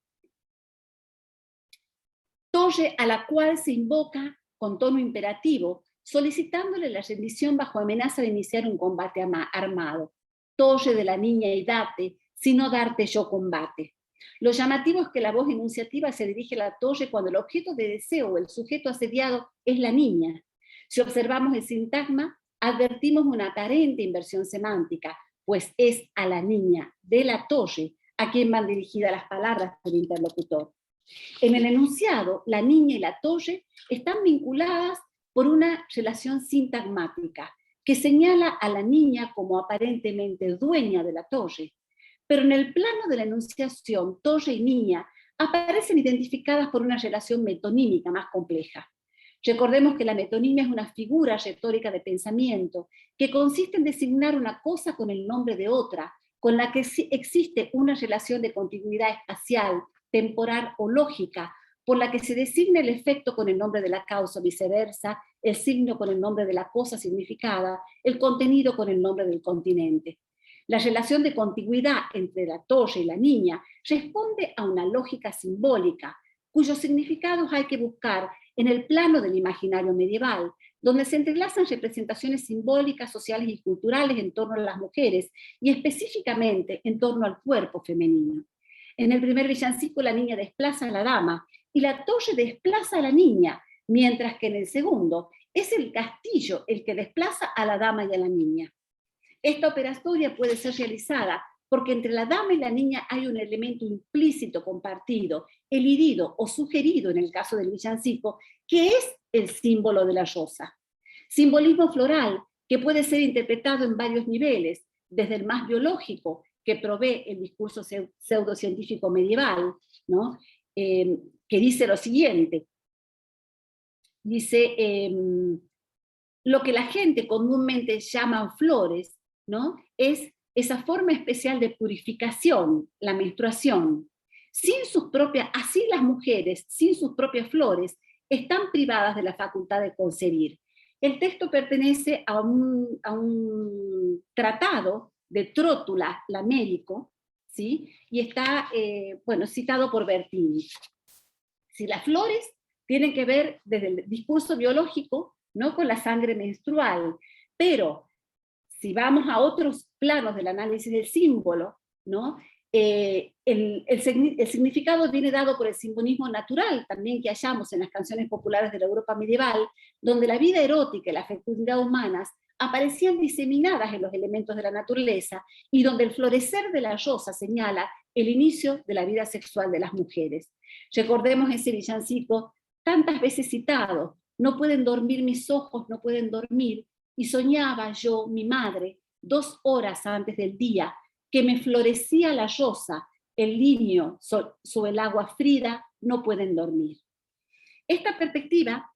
torre a la cual se invoca con tono imperativo, solicitándole la rendición bajo amenaza de iniciar un combate armado. Torre de la niña y date, si no darte yo combate. Lo llamativo es que la voz enunciativa se dirige a la torre cuando el objeto de deseo o el sujeto asediado es la niña. Si observamos el sintagma, advertimos una aparente inversión semántica, pues es a la niña de la torre a quien van dirigidas las palabras del interlocutor. En el enunciado, la niña y la torre están vinculadas por una relación sintagmática que señala a la niña como aparentemente dueña de la torre, pero en el plano de la enunciación, torre y niña aparecen identificadas por una relación metonímica más compleja. Recordemos que la metonimia es una figura retórica de pensamiento que consiste en designar una cosa con el nombre de otra, con la que existe una relación de continuidad espacial, temporal o lógica, por la que se designa el efecto con el nombre de la causa, viceversa, el signo con el nombre de la cosa significada, el contenido con el nombre del continente. La relación de contigüidad entre la torre y la niña responde a una lógica simbólica, cuyos significados hay que buscar en el plano del imaginario medieval, donde se entrelazan representaciones simbólicas, sociales y culturales en torno a las mujeres, y específicamente en torno al cuerpo femenino. En el primer villancico la niña desplaza a la dama y la torre desplaza a la niña, mientras que en el segundo es el castillo el que desplaza a la dama y a la niña. Esta operatoria puede ser realizada porque entre la dama y la niña hay un elemento implícito compartido, elidido o sugerido en el caso del villancico, que es el símbolo de la rosa. Simbolismo floral que puede ser interpretado en varios niveles, desde el más biológico, que provee el discurso pseudocientífico medieval, ¿no? Que dice lo siguiente. Dice, lo que la gente comúnmente llama flores, ¿no?, es esa forma especial de purificación, la menstruación. Así las mujeres, sin sus propias flores, están privadas de la facultad de concebir. El texto pertenece a un tratado de Trótula, Lamérico, ¿sí?, y está citado por Bertini. Si las flores tienen que ver desde el discurso biológico, no con la sangre menstrual, pero si vamos a otros planos del análisis del símbolo, ¿no?, el significado viene dado por el simbolismo natural también que hallamos en las canciones populares de la Europa medieval, donde la vida erótica y la fecundidad humanas aparecían diseminadas en los elementos de la naturaleza y donde el florecer de la rosa señala el inicio de la vida sexual de las mujeres. Recordemos ese villancico tantas veces citado: no pueden dormir mis ojos, no pueden dormir, y soñaba yo, mi madre, 2 horas antes del día, que me florecía la rosa, el lirio sobre el agua frida, no pueden dormir. Esta perspectiva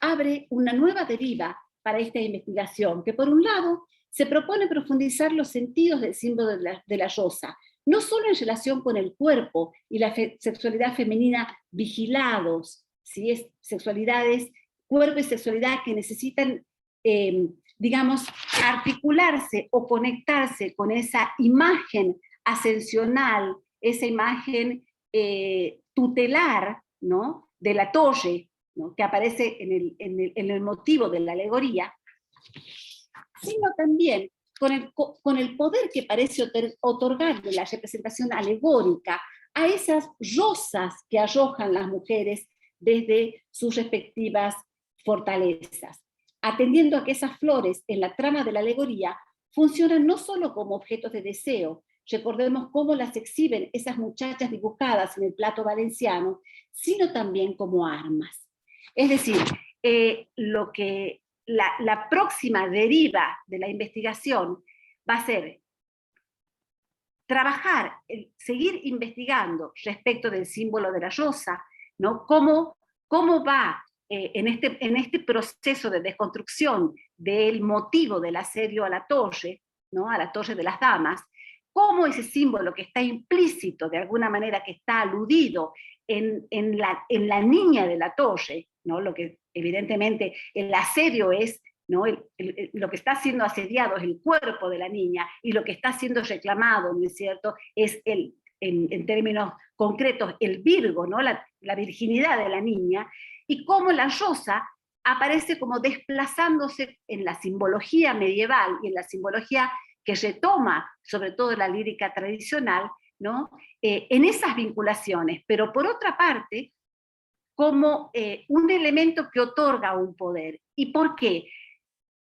abre una nueva deriva para esta investigación, que por un lado se propone profundizar los sentidos del símbolo de la rosa, no solo en relación con el cuerpo y la sexualidad femenina vigilados, ¿sí?, es sexualidades, cuerpo y sexualidad que necesitan articularse o conectarse con esa imagen ascensional, esa imagen tutelar, ¿no?, de la torre, ¿no?, que aparece en el motivo de la alegoría, sino también con el poder que parece otorgarle la representación alegórica a esas rosas que arrojan las mujeres desde sus respectivas fortalezas, atendiendo a que esas flores en la trama de la alegoría funcionan no solo como objetos de deseo, recordemos cómo las exhiben esas muchachas dibujadas en el plato valenciano, sino también como armas. Es decir, la próxima deriva de la investigación va a ser trabajar, seguir investigando respecto del símbolo de la rosa, ¿no? Cómo va en este proceso de desconstrucción del motivo del asedio a la torre, ¿no? A la torre de las damas, cómo ese símbolo que está implícito, de alguna manera que está aludido en la niña de la torre, ¿no? Lo que evidentemente el asedio es, ¿no? Lo que está siendo asediado es el cuerpo de la niña, y lo que está siendo reclamado, ¿no es cierto?, es en términos concretos el virgo, ¿no? La virginidad de la niña, y cómo la rosa aparece como desplazándose en la simbología medieval y en la simbología que retoma sobre todo la lírica tradicional, ¿no? En esas vinculaciones, pero por otra parte como un elemento que otorga un poder. ¿Y por qué?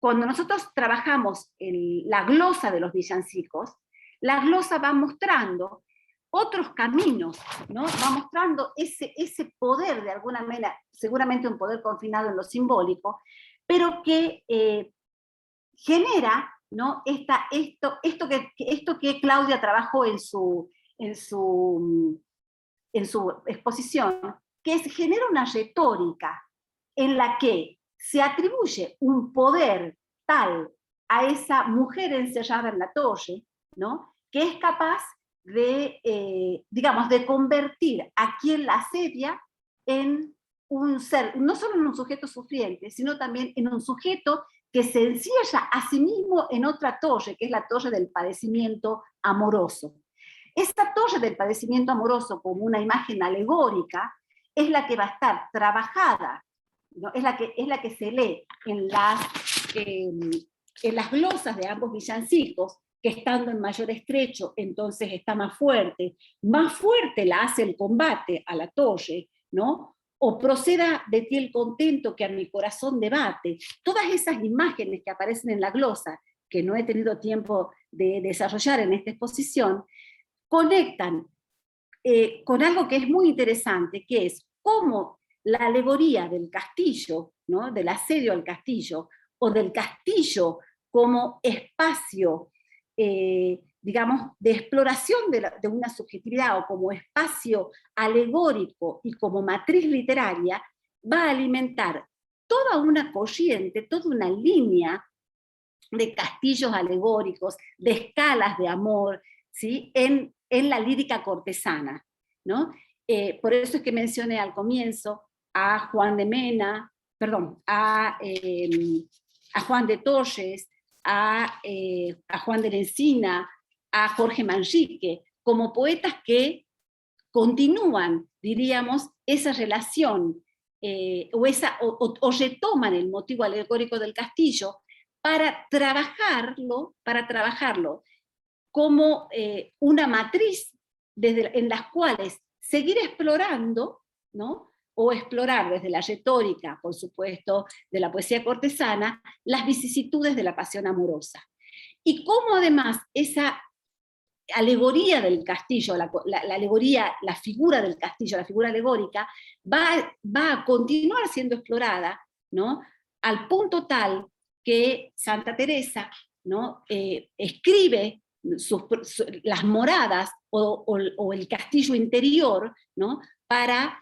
Cuando nosotros trabajamos en la glosa de los villancicos, la glosa va mostrando otros caminos, ¿no? Va mostrando ese poder de alguna manera, seguramente un poder confinado en lo simbólico, pero que genera, ¿no? Esto que Claudia trabajó en su exposición, que genera una retórica en la que se atribuye un poder tal a esa mujer encerrada en la torre, ¿no? Que es capaz de, digamos, de convertir a quien la asedia en un ser, no solo en un sujeto sufriente, sino también en un sujeto que se encierra a sí mismo en otra torre, que es la torre del padecimiento amoroso. Esta torre del padecimiento amoroso como una imagen alegórica es la que va a estar trabajada, ¿no? es la que se lee en las glosas de ambos villancicos, que estando en mayor estrecho, entonces está más fuerte la hace el combate a la torre, ¿no? O proceda de ti el contento que a mi corazón debate. Todas esas imágenes que aparecen en la glosa, que no he tenido tiempo de desarrollar en esta exposición, conectan con algo que es muy interesante, que es cómo la alegoría del castillo, ¿no? Del asedio al castillo, o del castillo como espacio, digamos, de exploración de una subjetividad, o como espacio alegórico y como matriz literaria, va a alimentar toda una corriente, toda una línea de castillos alegóricos, de escalas de amor, ¿sí? en la lírica cortesana, ¿no? Por eso es que mencioné al comienzo a Juan de Mena, perdón, a Juan de Torres, a Juan de la Encina, a Jorge Manrique, como poetas que continúan, diríamos, esa relación, o retoman el motivo alegórico del castillo para trabajarlo como una matriz en las cuales seguir explorando, ¿no? O explorar desde la retórica, por supuesto, de la poesía cortesana, las vicisitudes de la pasión amorosa. Y cómo además esa alegoría del castillo, la alegoría, la figura del castillo, la figura alegórica, va a continuar siendo explorada, ¿no? Al punto tal que Santa Teresa, ¿no? Escribe las moradas o el castillo interior, ¿no? Para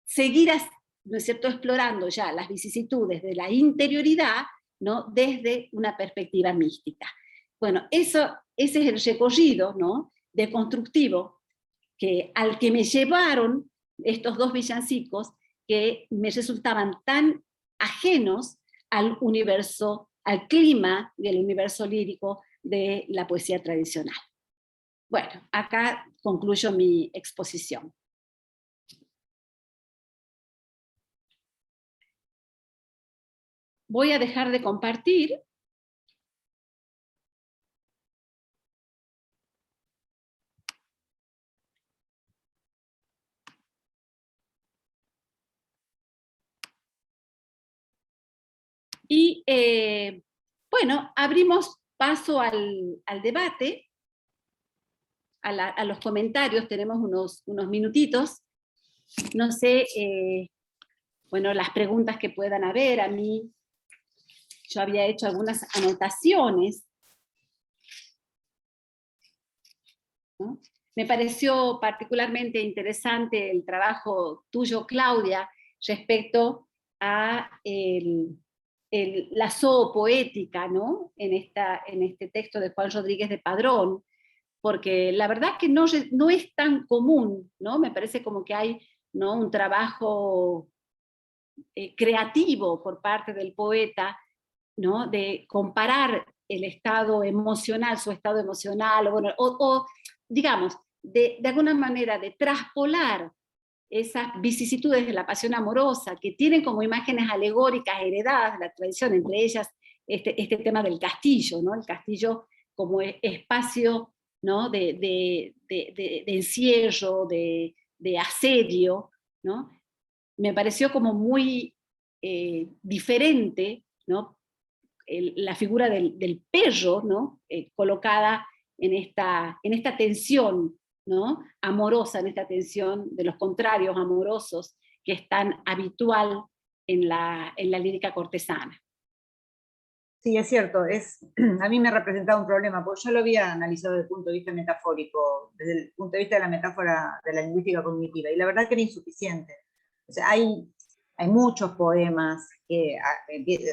seguir, ¿no es cierto?, explorando ya las vicisitudes de la interioridad, ¿no? Desde una perspectiva mística. Bueno, ese es el recorrido, ¿no?, deconstructivo al que me llevaron estos dos villancicos que me resultaban tan ajenos al universo, al clima del universo lírico de la poesía tradicional. Bueno, acá concluyo mi exposición. Voy a dejar de compartir. Y Bueno, abrimos paso al debate, a los comentarios, tenemos unos minutitos. No sé, bueno, las preguntas que puedan haber, a mí, yo había hecho algunas anotaciones, ¿no? Me pareció particularmente interesante el trabajo tuyo, Claudia, respecto a la zoopoética, ¿no? En este texto de Juan Rodríguez de Padrón, porque la verdad que no es tan común, ¿no? Me parece como que hay, ¿no?, un trabajo creativo por parte del poeta, ¿no?, de comparar el estado emocional, su estado emocional, o digamos, de alguna manera de traspolar esas vicisitudes de la pasión amorosa que tienen como imágenes alegóricas heredadas de la tradición, entre ellas este tema del castillo, ¿no? El castillo como espacio, ¿no?, de encierro, de asedio, ¿no? Me pareció como muy diferente, ¿no?, la figura del perro, ¿no?, colocada en esta tensión, ¿no?, amorosa, en esta tensión de los contrarios amorosos que es tan habitual en la lírica cortesana. Sí, es cierto, a mí me ha representado un problema, porque yo lo había analizado desde el punto de vista metafórico, desde el punto de vista de la metáfora de la lingüística cognitiva, y la verdad que era insuficiente. O sea, hay muchos poemas que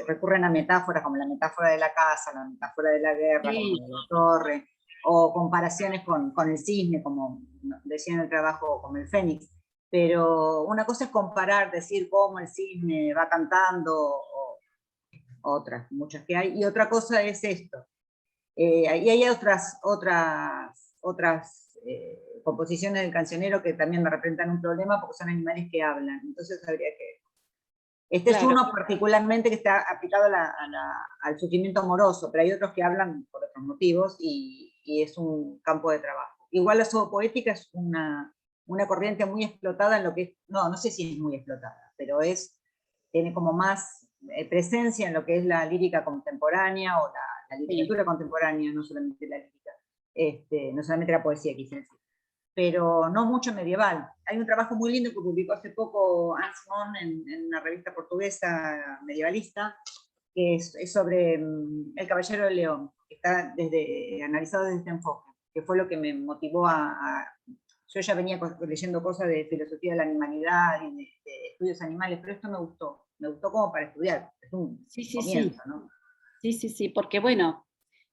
recurren a metáforas, como la metáfora de la casa, la metáfora de la guerra, Sí, como la torre, o comparaciones con el cisne, como decía en el trabajo, como el fénix. Pero una cosa es comparar, decir cómo el cisne va cantando, otras, muchas que hay, y otra cosa es esto. Y hay otras composiciones del cancionero que también me representan un problema porque son animales que hablan, entonces habría que... Este claro. es uno particularmente que está aplicado al sufrimiento amoroso, pero hay otros que hablan por otros motivos y es un campo de trabajo. Igual la zoopoética es una corriente muy explotada en lo que es, no sé si es muy explotada, pero tiene como más presencia en lo que es la lírica contemporánea o la literatura contemporánea, no solamente la lírica, no solamente la poesía, quise decir, pero no mucho medieval. Hay un trabajo muy lindo que publicó hace poco Hans Mon en una revista portuguesa medievalista, que es sobre El Caballero del León, que está analizado desde este enfoque, que fue lo que me motivó yo ya venía leyendo cosas de filosofía de la animalidad y de estudios animales, pero esto me gustó como para estudiar, es un comienzo, ¿no? Sí, porque bueno,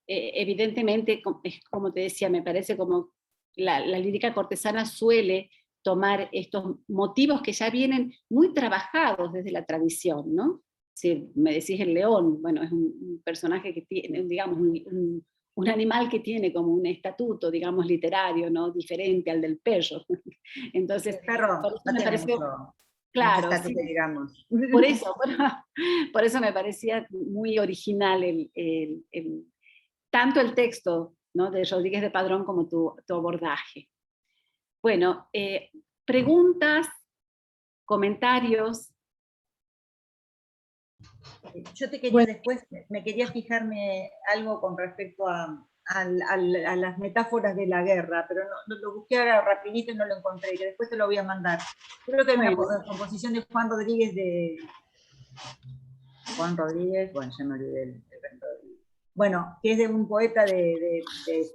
evidentemente, como te decía, me parece como la lírica cortesana suele tomar estos motivos que ya vienen muy trabajados desde la tradición, ¿no? Si me decís el león, bueno, es un personaje que tiene, digamos, un animal que tiene como un estatuto, digamos, literario, ¿no?, diferente al del perro. Entonces, El perro por eso no me tiene pareció, mucho claro, estatus, sí, digamos. por eso me parecía muy original tanto el texto, ¿no?, de Rodríguez de Padrón como tu abordaje. Bueno, preguntas, comentarios. Yo te quería después, me quería fijarme algo con respecto a las metáforas de la guerra, pero lo busqué ahora rapidito y no lo encontré, que después te lo voy a mandar. Creo que hay una composición de Juan Rodríguez, bueno, ya me olvidé el resto. Bueno, que es de un poeta de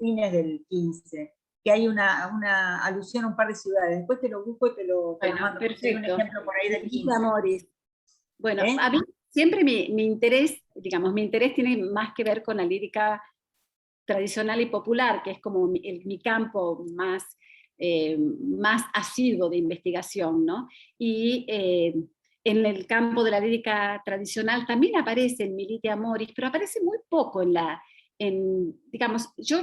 fines del 15, que hay una alusión a un par de ciudades. Después te lo busco y te lo mando. Perfecto. Un ejemplo por ahí del 15. Amoris. Bueno, a mí siempre mi interés, digamos, mi interés tiene más que ver con la lírica tradicional y popular, que es como mi campo más asiduo de investigación, ¿no? Y en el campo de la lírica tradicional también aparece en Milite Amoris, pero aparece muy poco digamos, yo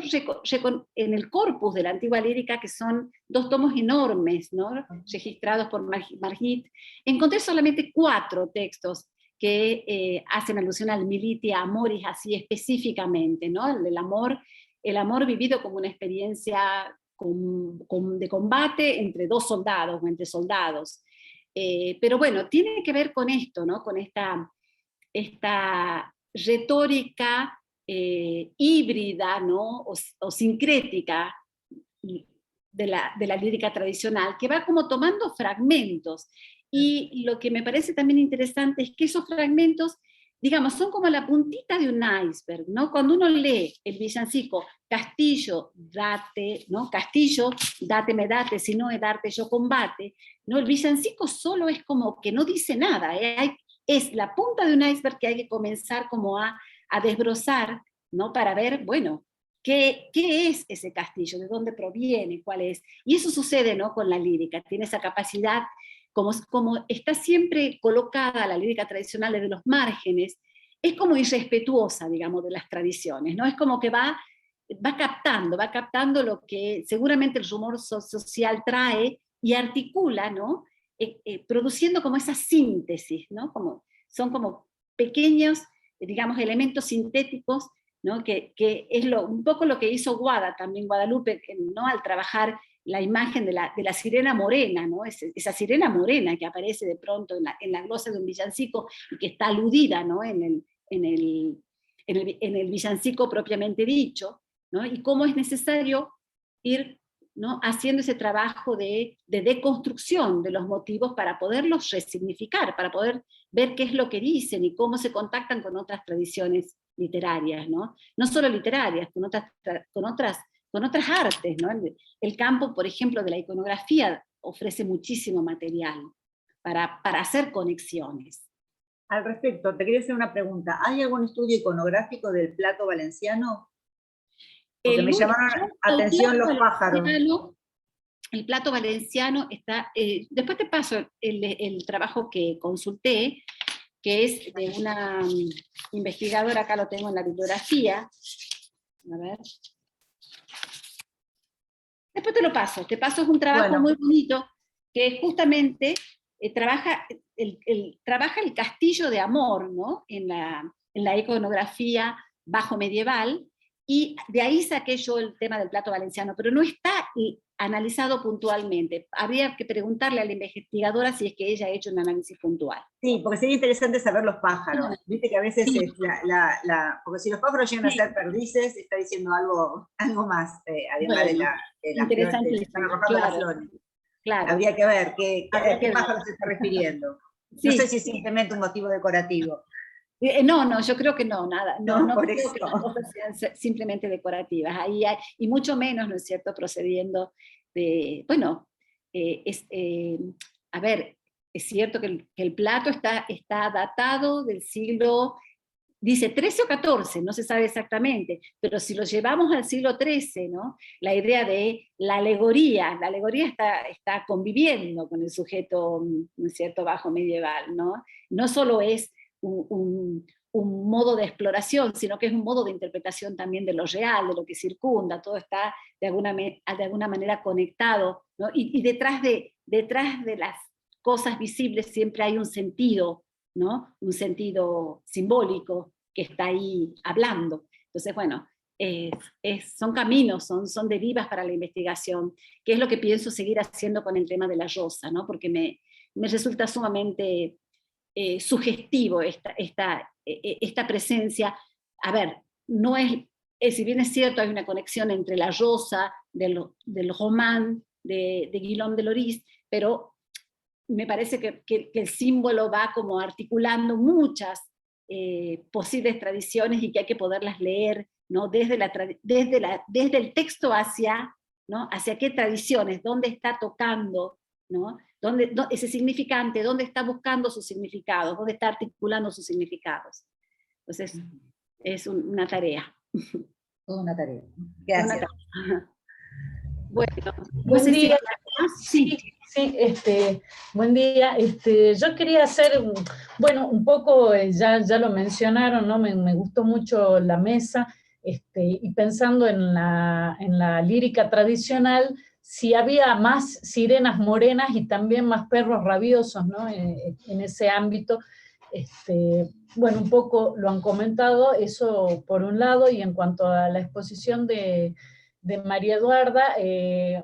en el corpus de la antigua lírica, que son 2 tomos enormes, ¿no?, registrados por Margit, encontré solamente 4 textos que hacen alusión al Milite Amoris así específicamente, ¿no?, el amor vivido como una experiencia de combate entre 2 soldados o entre soldados. Pero bueno, tiene que ver con esto, ¿no?, con esta retórica híbrida, ¿no? o sincrética de la lírica tradicional, que va como tomando fragmentos. Y lo que me parece también interesante es que esos fragmentos, digamos, son como la puntita de un iceberg, ¿no? Cuando uno lee el villancico Castillo, date, ¿no? Castillo, date, me date, si no es darte, yo combate, ¿no? El villancico solo es como que no dice nada, es la punta de un iceberg que hay que comenzar como a desbrozar, ¿no? Para ver, bueno, ¿qué es ese castillo? ¿De dónde proviene? ¿Cuál es? Y eso sucede, ¿no? Con la lírica, tiene esa capacidad, como está siempre colocada la lírica tradicional desde los márgenes, es como irrespetuosa, digamos, de las tradiciones, ¿no? Es como que va captando lo que seguramente el rumor social trae y articula, ¿no? Produciendo como esa síntesis, ¿no? Son como pequeños, digamos, elementos sintéticos, ¿no? Que es un poco lo que hizo Guadalupe, ¿no? Al trabajar la imagen de la sirena morena, ¿no? Esa sirena morena que aparece de pronto en la glosa de un villancico y que está aludida, ¿no? en el villancico propiamente dicho, ¿no? Y cómo es necesario ir, ¿no? haciendo ese trabajo de deconstrucción de los motivos para poderlos resignificar, para poder ver qué es lo que dicen y cómo se contactan con otras tradiciones literarias, ¿no? No solo literarias, con otras artes, ¿no? El campo, por ejemplo, de la iconografía ofrece muchísimo material para hacer conexiones. Al respecto, te quería hacer una pregunta. ¿Hay algún estudio iconográfico del plato valenciano? Porque me llamaron atención los pájaros. El plato valenciano está, después te paso el trabajo que consulté, que es de una investigadora, acá lo tengo en la bibliografía, a ver. Después te paso, es un trabajo muy bonito, que justamente trabaja el castillo de amor, ¿no? en la iconografía bajo medieval, y de ahí saqué yo el tema del plato valenciano, pero no está analizado puntualmente. Habría que preguntarle a la investigadora si es que ella ha hecho un análisis puntual. Sí, porque sería interesante saber los pájaros. Viste que a veces sí. Porque si los pájaros llegan a ser perdices, está diciendo algo más, además de la interesante, están arrojando las flores. Claro. Habría que ver a qué pájaro se está refiriendo. Sí. No sé si es simplemente un motivo decorativo. No, yo creo que no, nada. No por creo eso. que las cosas sean simplemente decorativas. Ahí y mucho menos, ¿no es cierto?, procediendo de, bueno, a ver, es cierto que el plato está datado del siglo, dice 13 o 14, no se sabe exactamente, pero si lo llevamos al siglo XIII, ¿no? La idea de la alegoría está conviviendo con el sujeto, ¿no es cierto?, bajo medieval, ¿no? No solo es un modo de exploración, sino que es un modo de interpretación también de lo real, de lo que circunda, todo está de alguna manera conectado, ¿no? Y detrás de las cosas visibles siempre hay un sentido, ¿no? Un sentido simbólico que está ahí hablando. Entonces, bueno, son caminos, son derivas para la investigación, que es lo que pienso seguir haciendo con el tema de la rosa, ¿no? Porque me resulta sumamente sugestivo esta presencia. A ver, no es, si bien es cierto, hay una conexión entre la rosa del román de Guillaume de Loris, pero me parece que el símbolo va como articulando muchas posibles tradiciones y que hay que poderlas leer, ¿no? desde el texto hacia, ¿no? hacia qué tradiciones, dónde está tocando, ¿no? Ese significante, dónde está buscando sus significados, dónde está articulando sus significados. Entonces, es una tarea. Toda una tarea. Gracias. Bueno, buen día. Sí. Buen día. Yo quería hacer, bueno, un poco, ya lo mencionaron, ¿no? Me gustó mucho la mesa, y pensando en la lírica tradicional, si había más sirenas morenas y también más perros rabiosos, ¿no? En ese ámbito. Bueno, un poco lo han comentado, eso por un lado, y en cuanto a la exposición de María Eduarda,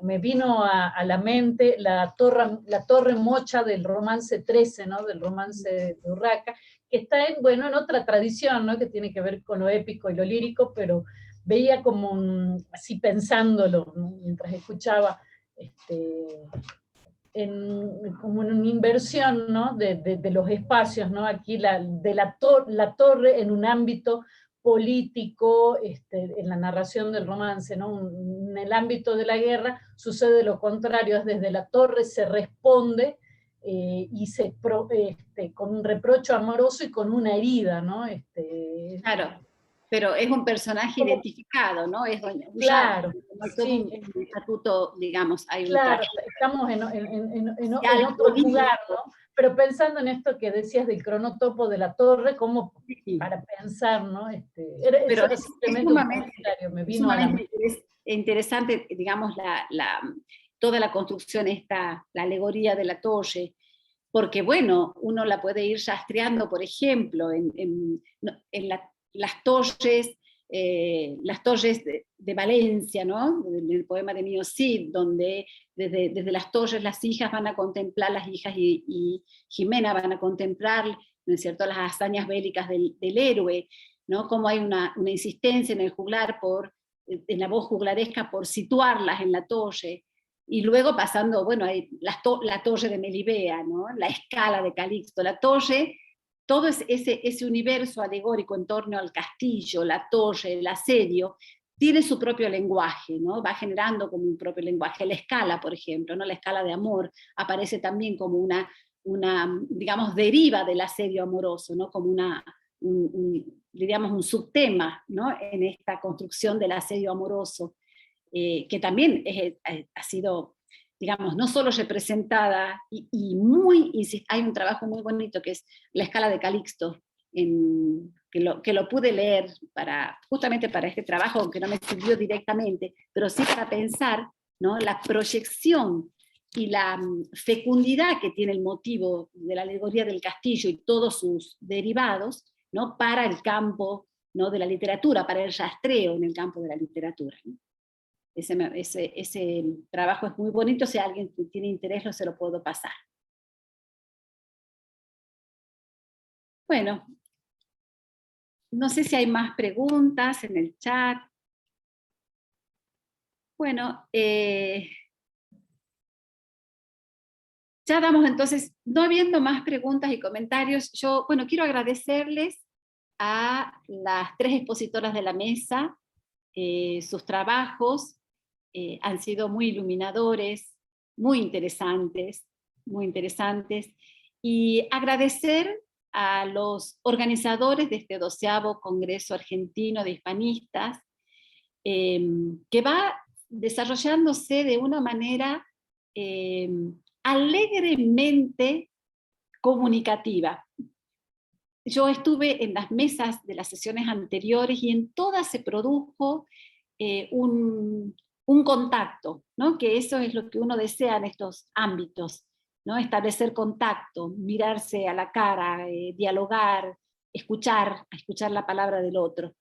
me vino a la mente la torre mocha del romance 13, ¿no? Del romance de Urraca, que está en otra tradición, ¿no? Que tiene que ver con lo épico y lo lírico, pero veía como, así pensándolo, ¿no? Mientras escuchaba, como en una inversión, ¿no? de los espacios, ¿no? Aquí la torre en un ámbito político, en la narración del romance, ¿no? En el ámbito de la guerra sucede lo contrario, es desde la torre se responde y con un reprocho amoroso y con una herida, ¿no? Claro, pero es un personaje identificado, ¿no? Es un claro, hay todo sí, un estatuto, digamos, hay un claro, traje estamos en otro lugar, ¿no? Pero pensando en esto que decías del cronotopo de la torre, como para pensar, ¿no? Pero Eso es simplemente un comentario, me vino a la mente. Interesante, digamos, toda la construcción la alegoría de la torre, porque bueno, uno la puede ir rastreando, por ejemplo, en las torres de Valencia, ¿no? En el poema de Mío Cid, donde desde las torres las hijas van a contemplar, las hijas y Jimena van a contemplar, ¿no es cierto?, las hazañas bélicas del héroe, ¿no? Como hay una insistencia en el juglar en la voz juglaresca por situarlas en la torre, y luego pasando, bueno, hay la torre de Melibea, ¿no? La escala de Calixto, la torre, todo ese universo alegórico en torno al castillo, la torre, el asedio, tiene su propio lenguaje, ¿no? Va generando como un propio lenguaje. La escala, por ejemplo, ¿no? La escala de amor aparece también como una digamos, deriva del asedio amoroso, ¿no? Como diríamos, un subtema, ¿no? En esta construcción del asedio amoroso, que también ha sido, digamos, no solo representada, hay un trabajo muy bonito que es la escala de Calixto, que lo pude leer justamente para este trabajo, aunque no me sirvió directamente, pero sí para pensar, ¿no? La proyección y la fecundidad que tiene el motivo de la alegoría del castillo y todos sus derivados, ¿no? Para el campo, ¿no? De la literatura, para el rastreo en el campo de la literatura, ¿no? Ese trabajo es muy bonito, si alguien tiene interés se lo puedo pasar. Bueno, no sé si hay más preguntas en el chat. Bueno, ya damos entonces, no habiendo más preguntas y comentarios, yo, bueno, quiero agradecerles a las 3 expositoras de la mesa, sus trabajos han sido muy iluminadores, muy interesantes, y agradecer a los organizadores de este 12º Congreso Argentino de Hispanistas, que va desarrollándose de una manera alegremente comunicativa. Yo estuve en las mesas de las sesiones anteriores y en todas se produjo un contacto, ¿no? Que eso es lo que uno desea en estos ámbitos, ¿no? Establecer contacto, mirarse a la cara, dialogar, escuchar la palabra del otro.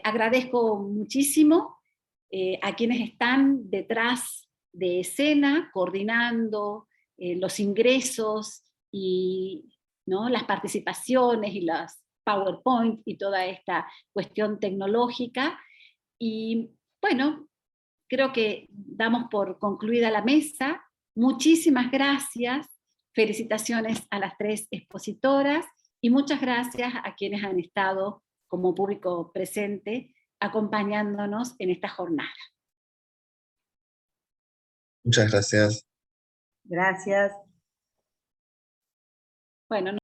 Agradezco muchísimo a quienes están detrás de escena, coordinando los ingresos y, ¿no? Las participaciones y las PowerPoint y toda esta cuestión tecnológica. Y bueno, creo que damos por concluida la mesa. Muchísimas gracias, felicitaciones a las 3 expositoras y muchas gracias a quienes han estado como público presente acompañándonos en esta jornada. Muchas gracias. Gracias. Bueno,